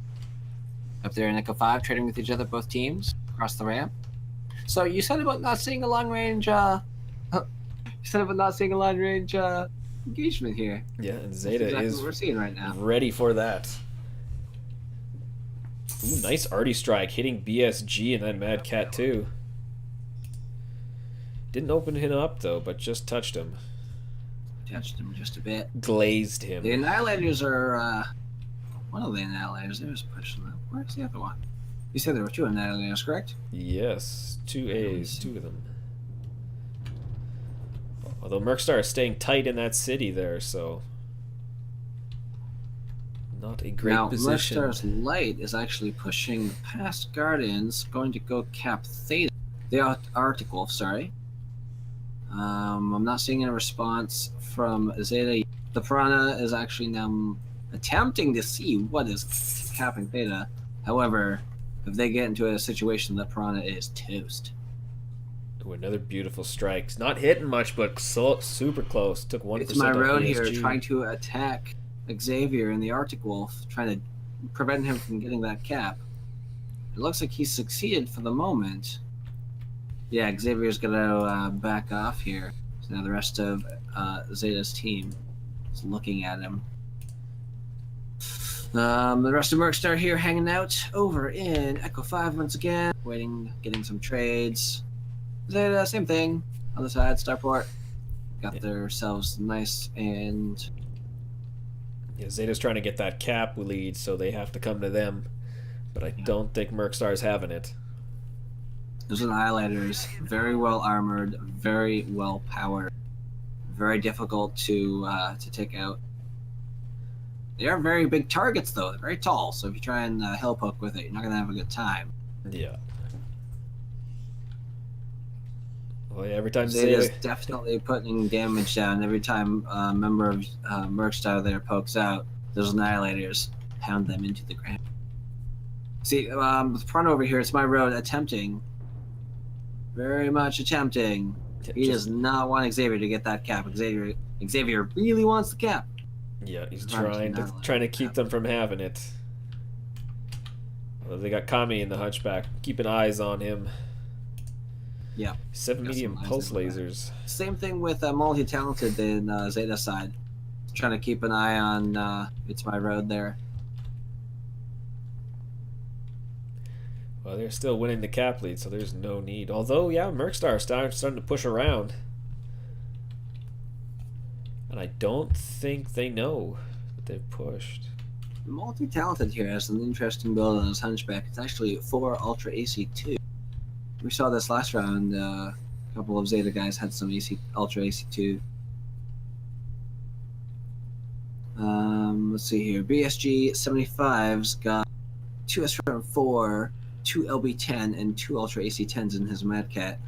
Up there in Echo 5, trading with each other, both teams, across the ramp. So you said about not seeing a long-range, engagement here. Yeah, and Zeta exactly is what we're seeing right now. ready for that. Ooh, nice arty strike, hitting BSG and then Mad Cat too. Didn't open him up though, but just touched him. Touched him just a bit. Glazed him. The Annihilators are, one of the Annihilators, they was pushing them. Where's the other one? You said there were 2 Annihilators, correct? Yes, 2 A's, 2 of them. Although Mercstar is staying tight in that city there, so... Not a great position. Now, Mercstar's Light is actually pushing past Guardians, going to go cap Theta. The Arctic Wolf, sorry. I'm not seeing a response from Zeta. The Piranha is actually now attempting to see what is capping Theta. However, if they get into a situation, the Piranha is toast. Ooh, another beautiful strike. It's not hitting much, but super close. Took 1%. It's My Road here, BSG. trying to attack Xavier and the Arctic Wolf, trying to prevent him from getting that cap. It looks like he's succeeded for the moment. Yeah, Xavier's gonna back off here. So now the rest of Zeta's team is looking at him. The rest of Mercstar here hanging out over in Echo 5 once again, waiting, getting some trades. Zeta, same thing. On the side, Starport. Got themselves nice and... Yeah, Zeta's trying to get that cap lead, so they have to come to them. But I don't think Mercstar's having it. Those Annihilators, very well armored, very well powered, very difficult to take out. They are very big targets, though. They're very tall, so if you try and hell poke with it, you're not going to have a good time. Yeah. Well, yeah, every time Zeta's Zeta... definitely putting damage down. Every time a member of Mercstar there pokes out, those Annihilators pound them into the ground. See, the front over here, It's My Road, attempting. Very much attempting. He does not want Xavier to get that cap. Xavier really wants the cap. Yeah, he's trying to keep them from having it. Well, they got Kami in the Hunchback, keeping eyes on him. Yeah. 7 medium pulse lasers. Same thing with multi-talented in Zeta's side. Trying to keep an eye on It's My Road there. Well, they're still winning the cap lead, so there's no need. Although, yeah, Mercstar is starting to push around. And I don't think they know that they've pushed. Multi-talented here has an interesting build on his Hunchback. It's actually 4 Ultra AC2. We saw this last round. A couple of Zeta guys had some Ultra AC2. Let's see here. BSG 75's got 2 SRM4, 2 LB10, and 2 Ultra AC10s in his Mad Cat.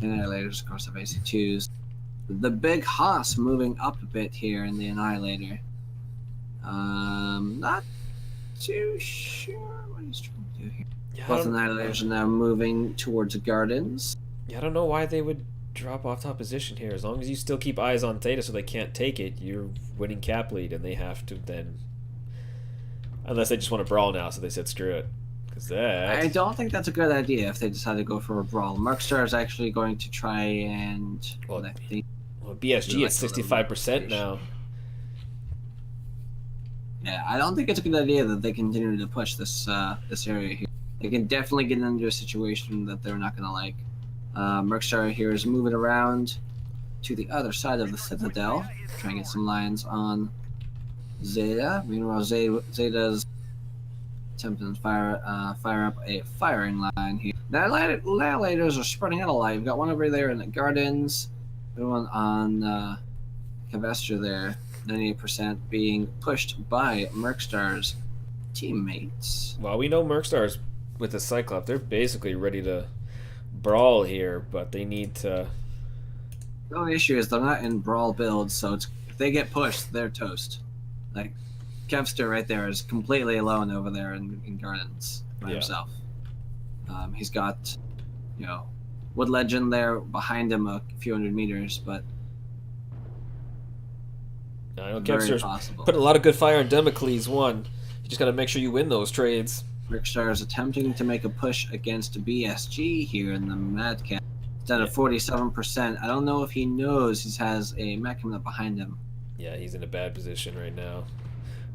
Annihilators, of course, have AC2s. The big Haas moving up a bit here in the Annihilator. Not too sure what he's trying to do here. Yeah, Both Annihilators are now moving towards the Gardens. Yeah, I don't know why they would drop off top position here. As long as you still keep eyes on Theta so they can't take it, you're winning cap lead, and they have to then... Unless they just want to brawl now, so they said screw it. Because that... I don't think that's a good idea if they decide to go for a brawl. Mercstar is actually going to try and... Well, BSG at 65% now. Yeah, I don't think it's a good idea that they continue to push this this area here. They can definitely get into a situation that they're not going to like. Mercstar here is moving around to the other side of the Citadel, trying to get some lines on Zeta. Meanwhile, Zeta's attempting to fire up a firing line here. The Annihilators are spreading out a lot. You've got one over there in the Gardens, the one on Cavestra there, 98% being pushed by Mercstar's teammates. Well, we know Mercstar's with the Cyclops. They're basically ready to brawl here, but they need to... The only issue is they're not in brawl builds, so if they get pushed, they're toast. Like, Kevster right there is completely alone over there in Gardens by himself. He's got, Wood Legend there behind him a few hundred meters, but I know very Kevster's possible. put a lot of good fire on Democles 1. You just got to make sure you win those trades. Mercstar is attempting to make a push against BSG here in the Mad Cat. It's at a 47%. I don't know if he knows he has a mech coming up behind him. Yeah, he's in a bad position right now.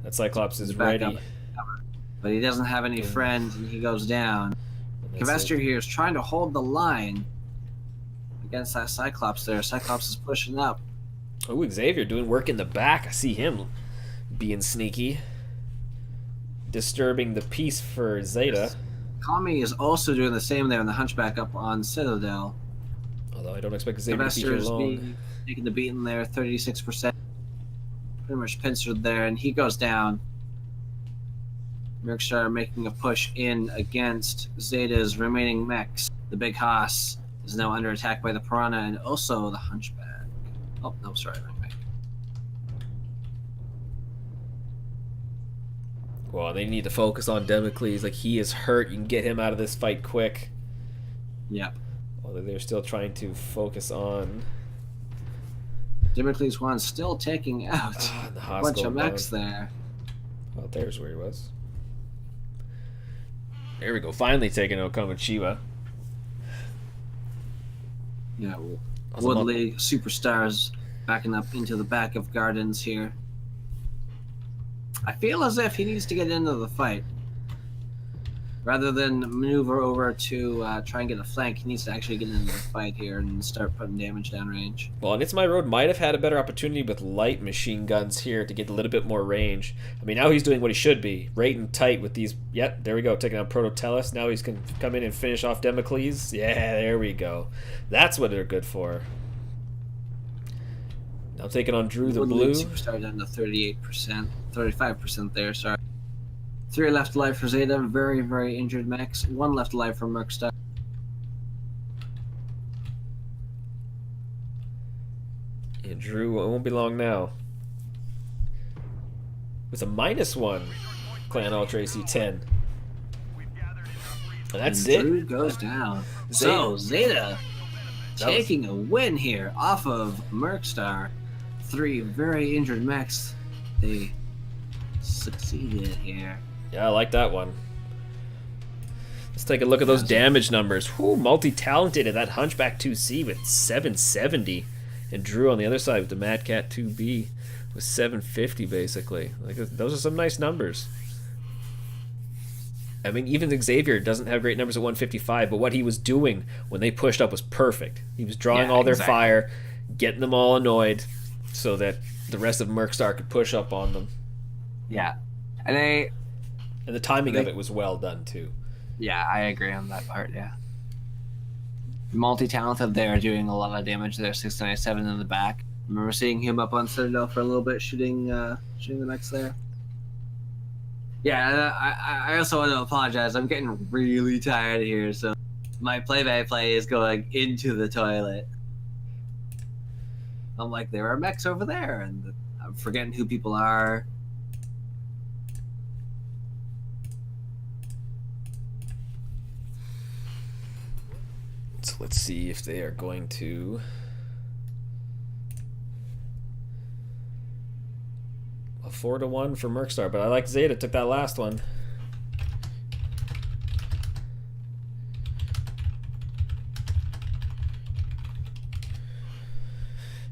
That Cyclops is He's back ready. up, but he doesn't have any friends, and he goes down. Cavestra here is trying to hold the line against that Cyclops there. Cyclops is pushing up. Oh, Xavier doing work in the back. I see him being sneaky. Disturbing the peace for Zeta. Kami is also doing the same there in the Hunchback up on Citadel. Although I don't expect Xavier to be Cavestra here is long. taking the beating there, 36%. Pretty much pincered there, and he goes down. Mercstar making a push in against Zeta's remaining mechs. The Big Haas is now under attack by the Piranha and also the Hunchback. Oh, no, sorry, wrong mech. Well, they need to focus on Democles. Like, he is hurt. You can get him out of this fight quick. Yep. Although they're still trying to focus on... Democles 1 still taking out the a Haas bunch of going mechs down. there. Oh, there's where he was. There we go. Finally taking out Komachiwa. Yeah, Woodley superstars backing up into the back of Gardens here. I feel as if he needs to get into the fight. Rather than maneuver over to try and get a flank, he needs to actually get into the fight here and start putting damage downrange. Well, and It's My Road might have had a better opportunity with light machine guns here to get a little bit more range. I mean, now he's doing what he should be. Right and tight with these... Yep, there we go, taking out Prototellus. Now he's going to come in and finish off Democles. Yeah, there we go. That's what they're good for. Now taking on Drew the Woodley Blue. superstar down to 38%, 35% there, sorry. 3 left alive for Zeta, very, very injured mechs. 1 left alive for Mercstar. And Drew, it won't be long now. With a -1 Clan Ultra AC 10. And that's And it. Drew goes down. Zeta. So, Zeta That was- taking a win here off of Mercstar. 3 very injured mechs. They succeeded here. Yeah, I like that one. Let's take a look at those damage numbers. Whew, multi-talented at that Hunchback 2C with 770. And Drew on the other side with the Mad Cat 2B with 750 basically. Like, those are some nice numbers. I mean, even Xavier doesn't have great numbers at 155, but what he was doing when they pushed up was perfect. He was drawing all their fire, getting them all annoyed, so that the rest of Mercstar could push up on them. Yeah. And the timing of it was well done, too. Yeah, I agree on that part, yeah. Multi-talented there, doing a lot of damage there, 697 in the back. Remember seeing him up on Citadel for a little bit, shooting the mechs there. Yeah, I also want to apologize. I'm getting really tired here, so my play-by-play is going into the toilet. I'm like, there are mechs over there, and I'm forgetting who people are. So let's see if they are going to... A 4-1 for Mercstar, but I like Zeta, took that last one.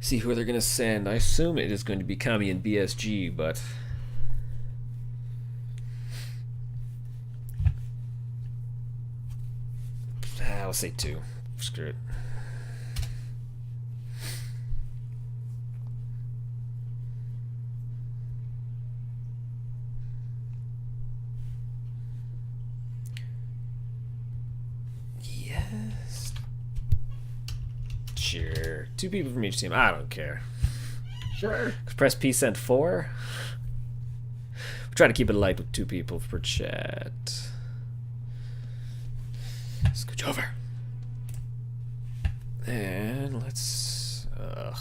See who they're gonna send. I assume it is going to be Kami and BSG, but I'll say 2. Screw it. Yes. Sure. 2 people from each team. I don't care. Sure. Press P sent 4. We try to keep it light with 2 people per chat. Scooch over. And let's. No.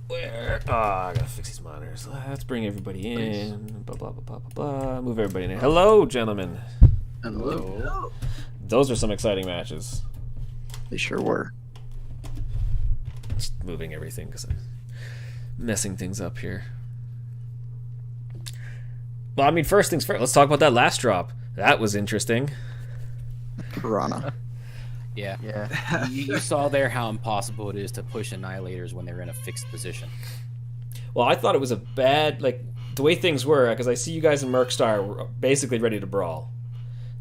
Where? Oh, I gotta fix these monitors. Let's bring everybody in. Blah, blah, blah, blah, blah, blah. Move everybody in here. Hello, gentlemen. Hello. Those are some exciting matches. They sure were. Just moving everything because I'm messing things up here. Well, I mean, first things first. Let's talk about that last drop. That was interesting. Piranha. Yeah. You saw there how impossible it is to push annihilators when they're in a fixed position. Well, I thought it was a bad, like, the way things were, because I see you guys in Mercstar were basically ready to brawl.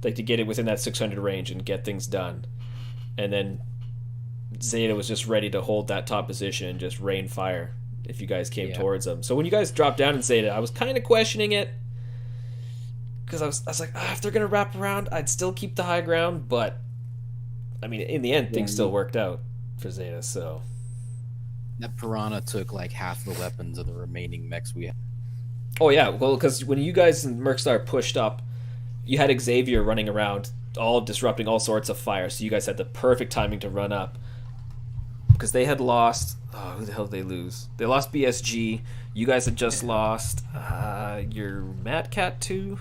Like, to get it within that 600 range and get things done. And then Zeta was just ready to hold that top position and just rain fire if you guys came towards them. So when you guys dropped down in Zeta, I was kind of questioning it. Because I was like, if they're going to wrap around, I'd still keep the high ground, but I mean, in the end, things still worked out for Zeta, so. That Piranha took like half the weapons of the remaining mechs we had. Oh, yeah. Well, because when you guys in Mercstar pushed up, you had Xavier running around, all disrupting all sorts of fire, so you guys had the perfect timing to run up. Because they had lost. Oh, who the hell did they lose? They lost BSG. You guys had just lost your Mad Cat too.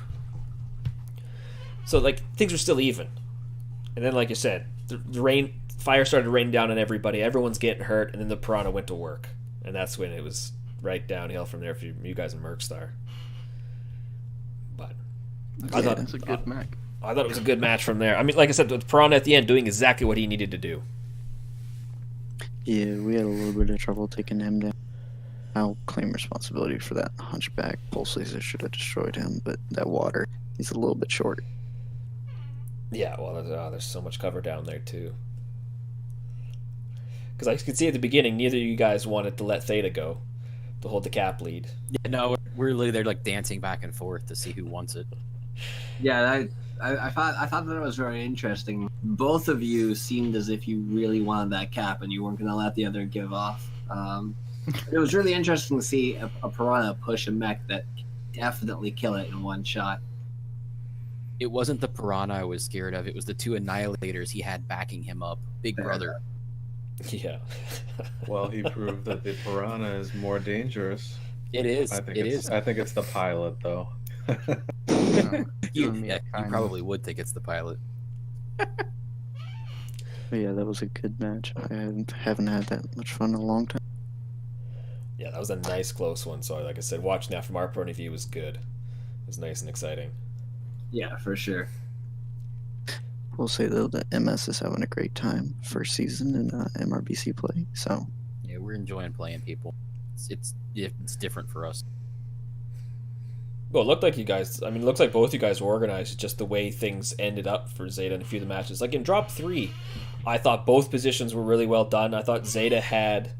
So, like, things were still even. And then, like you said, the fire started raining down on everybody. Everyone's getting hurt, and then the Piranha went to work, and that's when it was right downhill from there for you guys in Mercstar. But I thought it's a good match. I thought it was a good match from there. I mean, like I said, the Piranha at the end doing exactly what he needed to do. Yeah, we had a little bit of trouble taking him down. I'll claim responsibility for that. Hunchback pulse laser should have destroyed him, but that water, he's a little bit short. Yeah, well, there's so much cover down there, too. Because I could see at the beginning, neither of you guys wanted to let Theta go to hold the cap lead. Yeah, no, we're literally there like dancing back and forth to see who wants it. Yeah, I thought that was very interesting. Both of you seemed as if you really wanted that cap and you weren't going to let the other give off. It was really interesting to see a Piranha push a mech that definitely kill it in one shot. It wasn't the Piranha I was scared of. It was the 2 annihilators he had backing him up. Big brother. Yeah. Well, he proved that the Piranha is more dangerous. It is. I think it's the pilot, though. You probably would think it's the pilot. But yeah, that was a good match. I haven't had that much fun in a long time. Yeah, that was a nice close one. So, like I said, watching that from our point of view was good. It was nice and exciting. Yeah, for sure. We'll say though that MS is having a great time first season in MRBC play. So yeah, we're enjoying playing people. It's different for us. Well, it looked like you guys. I mean, it looks like both you guys were organized. Just the way things ended up for Zeta in a few of the matches. Like in Drop 3, I thought both positions were really well done. I thought Zeta had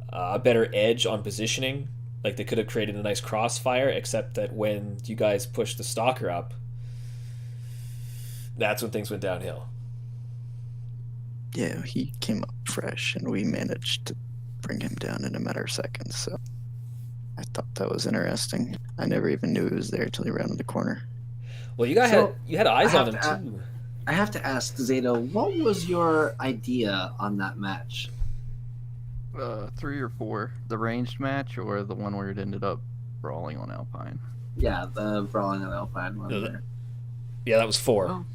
a better edge on positioning. Like they could have created a nice crossfire, except that when you guys pushed the Stalker up, that's when things went downhill. Yeah, he came up fresh, and we managed to bring him down in a matter of seconds. So I thought that was interesting. I never even knew he was there until he rounded the corner. Well, you guys had eyes on him too. I have to ask Zeta, what was your idea on that match? 3 or 4. The ranged match or the one where it ended up brawling on Alpine? Yeah, the brawling on Alpine one there. Yeah, that was 4. Oh.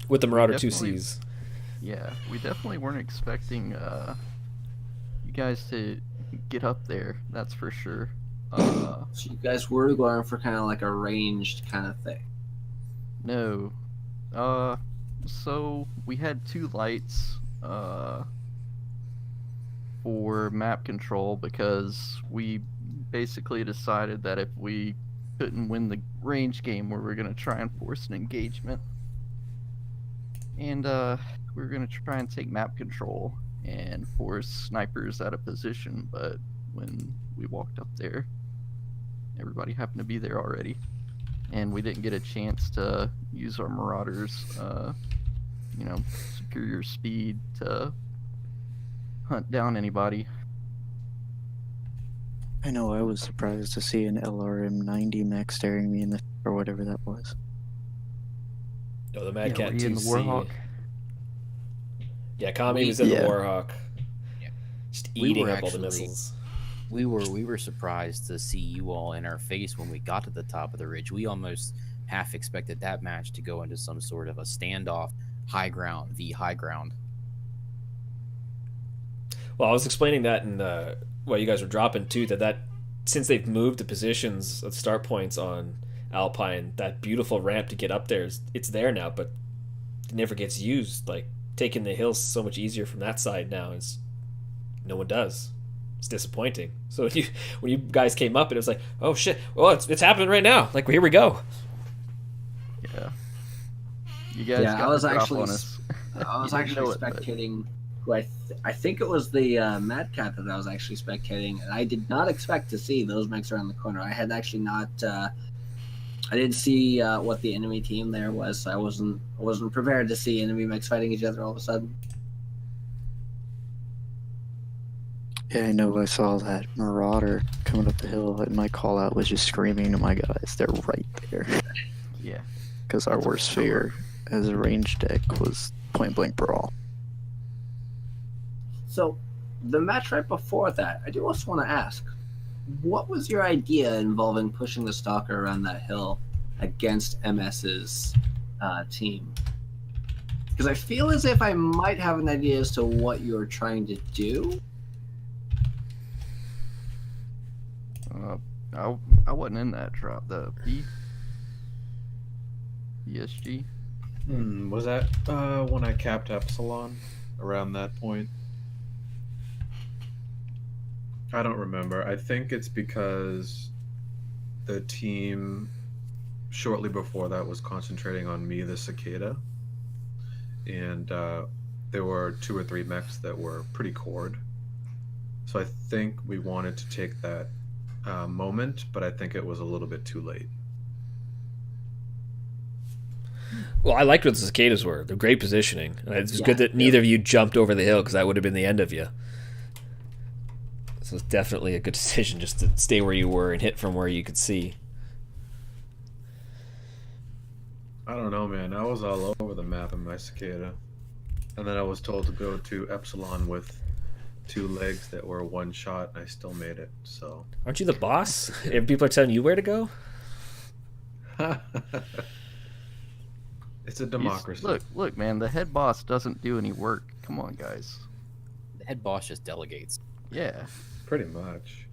With the Marauder 2Cs. Yeah, we definitely weren't expecting you guys to get up there, that's for sure. So you guys were going for kind of like a ranged kind of thing. No. So we had 2 lights for map control because we basically decided that if we couldn't win the range game, we were gonna try and force an engagement. And we were gonna try and take map control and force snipers out of position, but when we walked up there, everybody happened to be there already. And we didn't get a chance to use our Marauders, superior speed to hunt down anybody. I know I was surprised to see an LRM 90 mech staring me in the or whatever that was. Oh, the Mad Cat were you in the 2C. Warhawk? Yeah, Kami was in the Yeah. Warhawk. Yeah. Just We eating were up all the actually- missiles. We were surprised to see you all in our face when we got to the top of the ridge. We almost half expected that match to go into some sort of a standoff, high ground v high ground. Well, I was explaining that in while you guys were dropping too, that since they've moved the positions of start points on Alpine, that beautiful ramp to get up there, it's there now, but it never gets used. Like, taking the hills so much easier from that side now is no one does. It's disappointing. So when you guys came up, and it was like, oh shit, well, it's happening right now. Like, here we go. Yeah. You guys got I was the drop actually on us. I was You didn't actually know it, but- spectating who I think it was the Mad Cat that I was actually spectating, and I did not expect to see those mechs around the corner. I had actually not. I didn't see what the enemy team there was, so I wasn't prepared to see enemy mechs fighting each other all of a sudden. Yeah, I know I saw that Marauder coming up the hill, and my call out was just screaming to my guys, they're right there. Yeah. Because our worst fear as a range deck was point blank brawl. So, the match right before that, I do also want to ask, what was your idea involving pushing the Stalker around that hill against MS's team? Because I feel as if I might have an idea as to what you're trying to do. I wasn't in that drop. The ESG. Was that when I capped Epsilon around that point? I don't remember. I think it's because the team shortly before that was concentrating on me, the Cicada, and there were 2 or 3 mechs that were pretty cored. So I think we wanted to take that moment, but I think it was a little bit too late. Well, I liked what the cicadas were. They're great positioning. And it's Yeah, good that neither of you jumped over the hill, because that would have been the end of you. So it's definitely a good decision just to stay where you were and hit from where you could see. I don't know, man. I was all over the map in my Cicada. And then I was told to go to Epsilon with 2 legs that were 1 shot, and I still made it, so... Aren't you the boss? If people are telling you where to go? It's a democracy. Look, man, the head boss doesn't do any work. Come on, guys. The head boss just delegates. Yeah. Pretty much.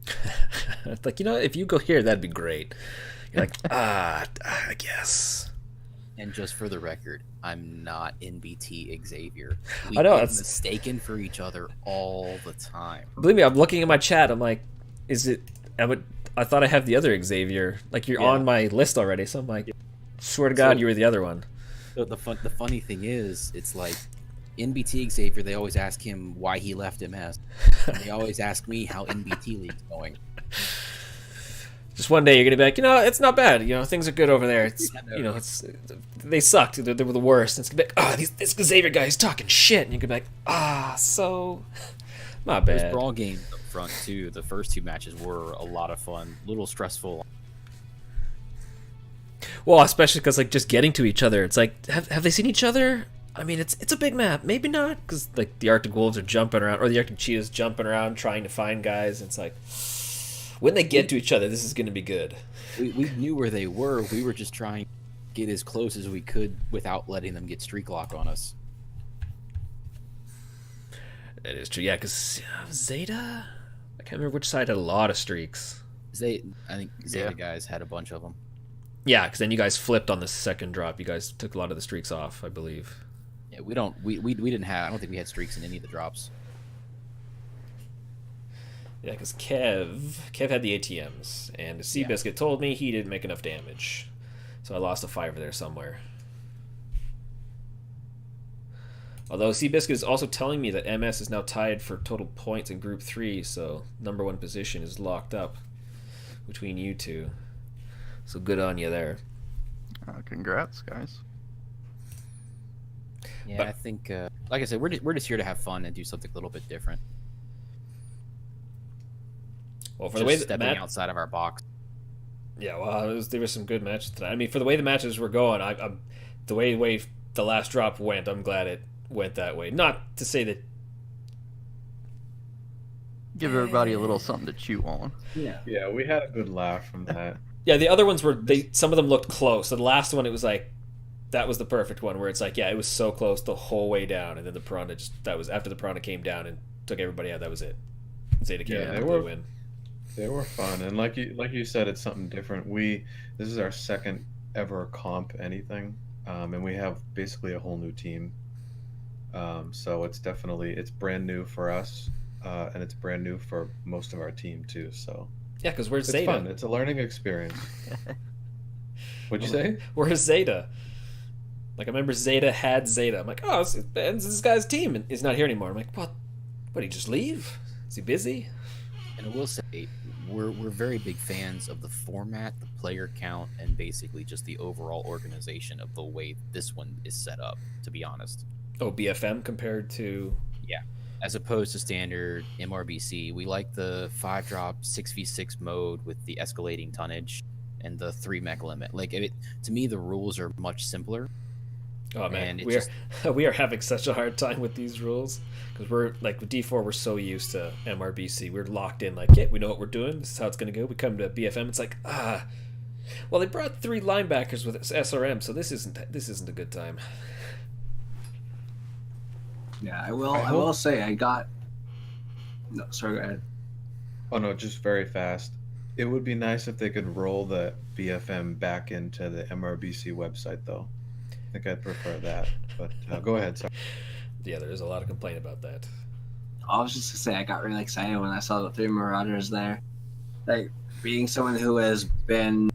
It's like, if you go here, that'd be great. You're like, I guess. And just for the record, I'm not NBT Xavier. We I know, get it's- mistaken for each other all the time. Believe me, I'm looking at my chat. I'm like, is it... I thought I have the other Xavier. Like, you're on my list already. So I'm like, swear to God, you were the other one. So the funny thing is, it's like NBT Xavier. They always ask him why he left MS. And they always ask me how NBT League's going. Just one day you're gonna be like, it's not bad. Things are good over there. It's they sucked. They were the worst. And it's gonna be like, this Xavier guy is talking shit, and you're gonna be like, so not bad. There's brawl games up front too. The first 2 matches were a lot of fun, a little stressful. Well, especially because just getting to each other, it's like, have they seen each other? I mean, it's a big map, maybe not, because the Arctic Wolves are jumping around, or the Arctic Cheetahs jumping around trying to find guys. And it's like, when they get to each other, this is going to be good. We knew where they were. We were just trying to get as close as we could without letting them get streak lock on us. That is true, yeah, because Zeta, I can't remember which side had a lot of streaks. I think Zeta guys had a bunch of them. Yeah, because then you guys flipped on the second drop. You guys took a lot of the streaks off, I believe. Yeah, we didn't have. I don't think we had streaks in any of the drops. Yeah, because Kev had the ATMs, and Seabiscuit told me he didn't make enough damage, so I lost a 5 there somewhere. Although Seabiscuit is also telling me that MS is now tied for total points in Group 3, so number 1 position is locked up between you two. So good on you there. Congrats, guys. Yeah, But- I think, like I said, we're just here to have fun and do something a little bit different. Well, for Just the way that stepping outside of our box. Yeah, well, there were some good matches tonight. I mean, for the way the matches were going, I'm the way the last drop went, I'm glad it went that way. Not to say that. Give everybody a little something to chew on. Yeah, we had a good laugh from that. Yeah, the other ones were some of them looked close. So the last one, it was like that was the perfect one where it's like, yeah, it was so close the whole way down, and then the Piranha that was after the Piranha came down and took everybody out. That was it. Zeta came out with the win. They were fun, and like you said, it's something different. This is our second ever comp anything, and we have basically a whole new team. So it's brand new for us, and it's brand new for most of our team too. So yeah, because where's it's Zeta? fun. It's a learning experience. What'd you say? Where's Zeta? Like I remember Zeta had Zeta. I'm like, oh, it's this guy's team, and he's not here anymore. I'm like, what? What? He just leave? Is he busy? And I will say, we're very big fans of the format, the player count, and basically just the overall organization of the way this one is set up, to be honest. Oh, BFM compared to... Yeah. As opposed to standard MRBC, we like the 5-drop 6v6 mode with the escalating tonnage and the 3 mech limit. Like, to me, the rules are much simpler. Oh man, And we are having such a hard time with these rules because we're like with D4, we're so used to MRBC. We're locked in, like, yeah, we know what we're doing. This is how it's gonna go. We come to BFM, it's like, well, they brought 3 linebackers with SRM, so this isn't a good time. Yeah, I will say I got. No, sorry, go ahead. Oh no, just very fast. It would be nice if they could roll the BFM back into the MRBC website, though. I think I'd prefer that. But go ahead. Sorry. Yeah, there is a lot of complaint about that. I was just gonna say I got really excited when I saw the 3 Marauders there. Like being someone who has been,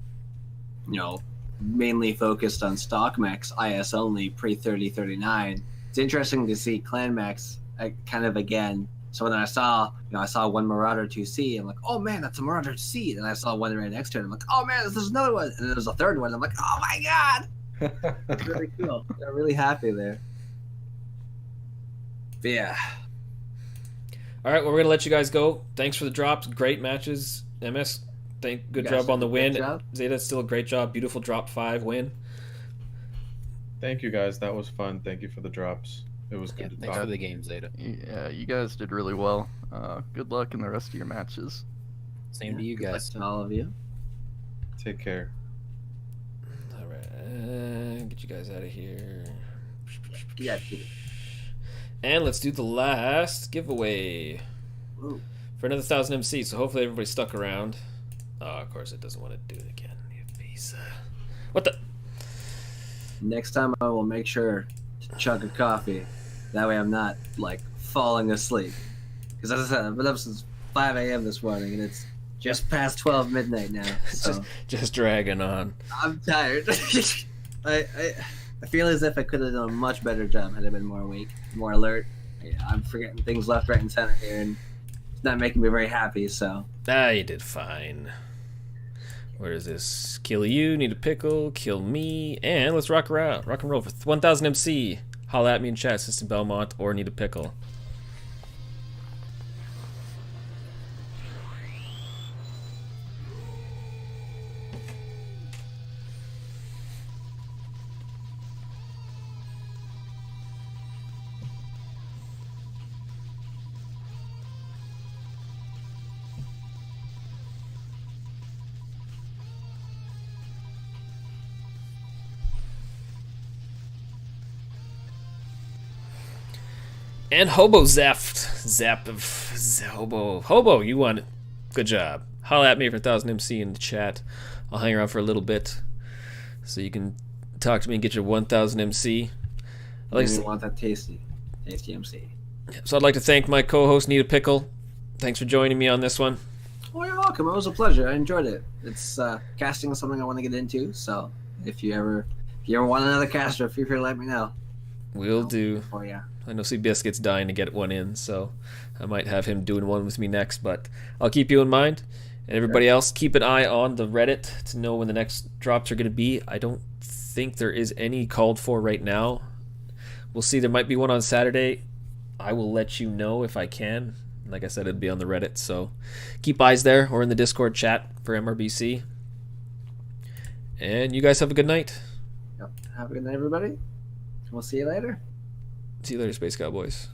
mainly focused on stock mechs, IS only, pre 3039. It's interesting to see clan mechs kind of again. So when I saw, I saw one Marauder 2C, I'm like, oh man, that's a Marauder 2C. And I saw one right next to it, I'm like, oh man, there's another one. And then there's a third one, I'm like, oh my god. It's really cool. I'm really happy there. But yeah. All right, well, we're gonna let you guys go. Thanks for the drops. Great matches. MS, good job on the win. Zeta, still a great job. Beautiful drop 5 win. Thank you guys. That was fun. Thank you for the drops. It was good to Thanks talk. for the game, Zeta. Yeah, you guys did really well. Good luck in the rest of your matches. Same to you Good luck guys. to all of you. Take care. All right, get you guys out of here. Yeah. And let's do the last giveaway for another 1,000 MC. So hopefully everybody stuck around. Oh, of course it doesn't want to do it again. You piece of... What the? Next time I will make sure to chug a coffee. That way I'm not, falling asleep. Because as I said, I've been up since 5 a.m. this morning, and it's just past 12 midnight now. So just dragging on. I'm tired. I feel as if I could have done a much better job had I been more awake, more alert. Yeah, I'm forgetting things left, right, and center here, and it's not making me very happy, so... You did fine. Where is this? Kill you, need a pickle, kill me, and let's rock around. Rock and roll for 1,000 MC. Holla at me in chat, System Belmont, or need a pickle. And Hobo Hobo, you won it. Good job. Holla at me for 1,000 MC in the chat. I'll hang around for a little bit. so you can talk to me and get your 1000 MC. I'd like You to, want that tasty MC. so I'd like to thank my co-host Nita Pickle. Thanks for joining me on this one. Oh, you're welcome. It was a pleasure. I enjoyed it. It's casting is something I want to get into. So if you ever want another caster, feel free to let me know. Will do. For you. I know Seabiscuit's dying to get one in, so I might have him doing one with me next, but I'll keep you in mind. And everybody else, keep an eye on the Reddit to know when the next drops are going to be. I don't think there is any called for right now. We'll see. There might be one on Saturday. I will let you know if I can. Like I said, it'd be on the Reddit, so keep eyes there or in the Discord chat for MRBC. And you guys have a good night. Yep. Have a good night, everybody. We'll see you later. See you later, Space Cowboys.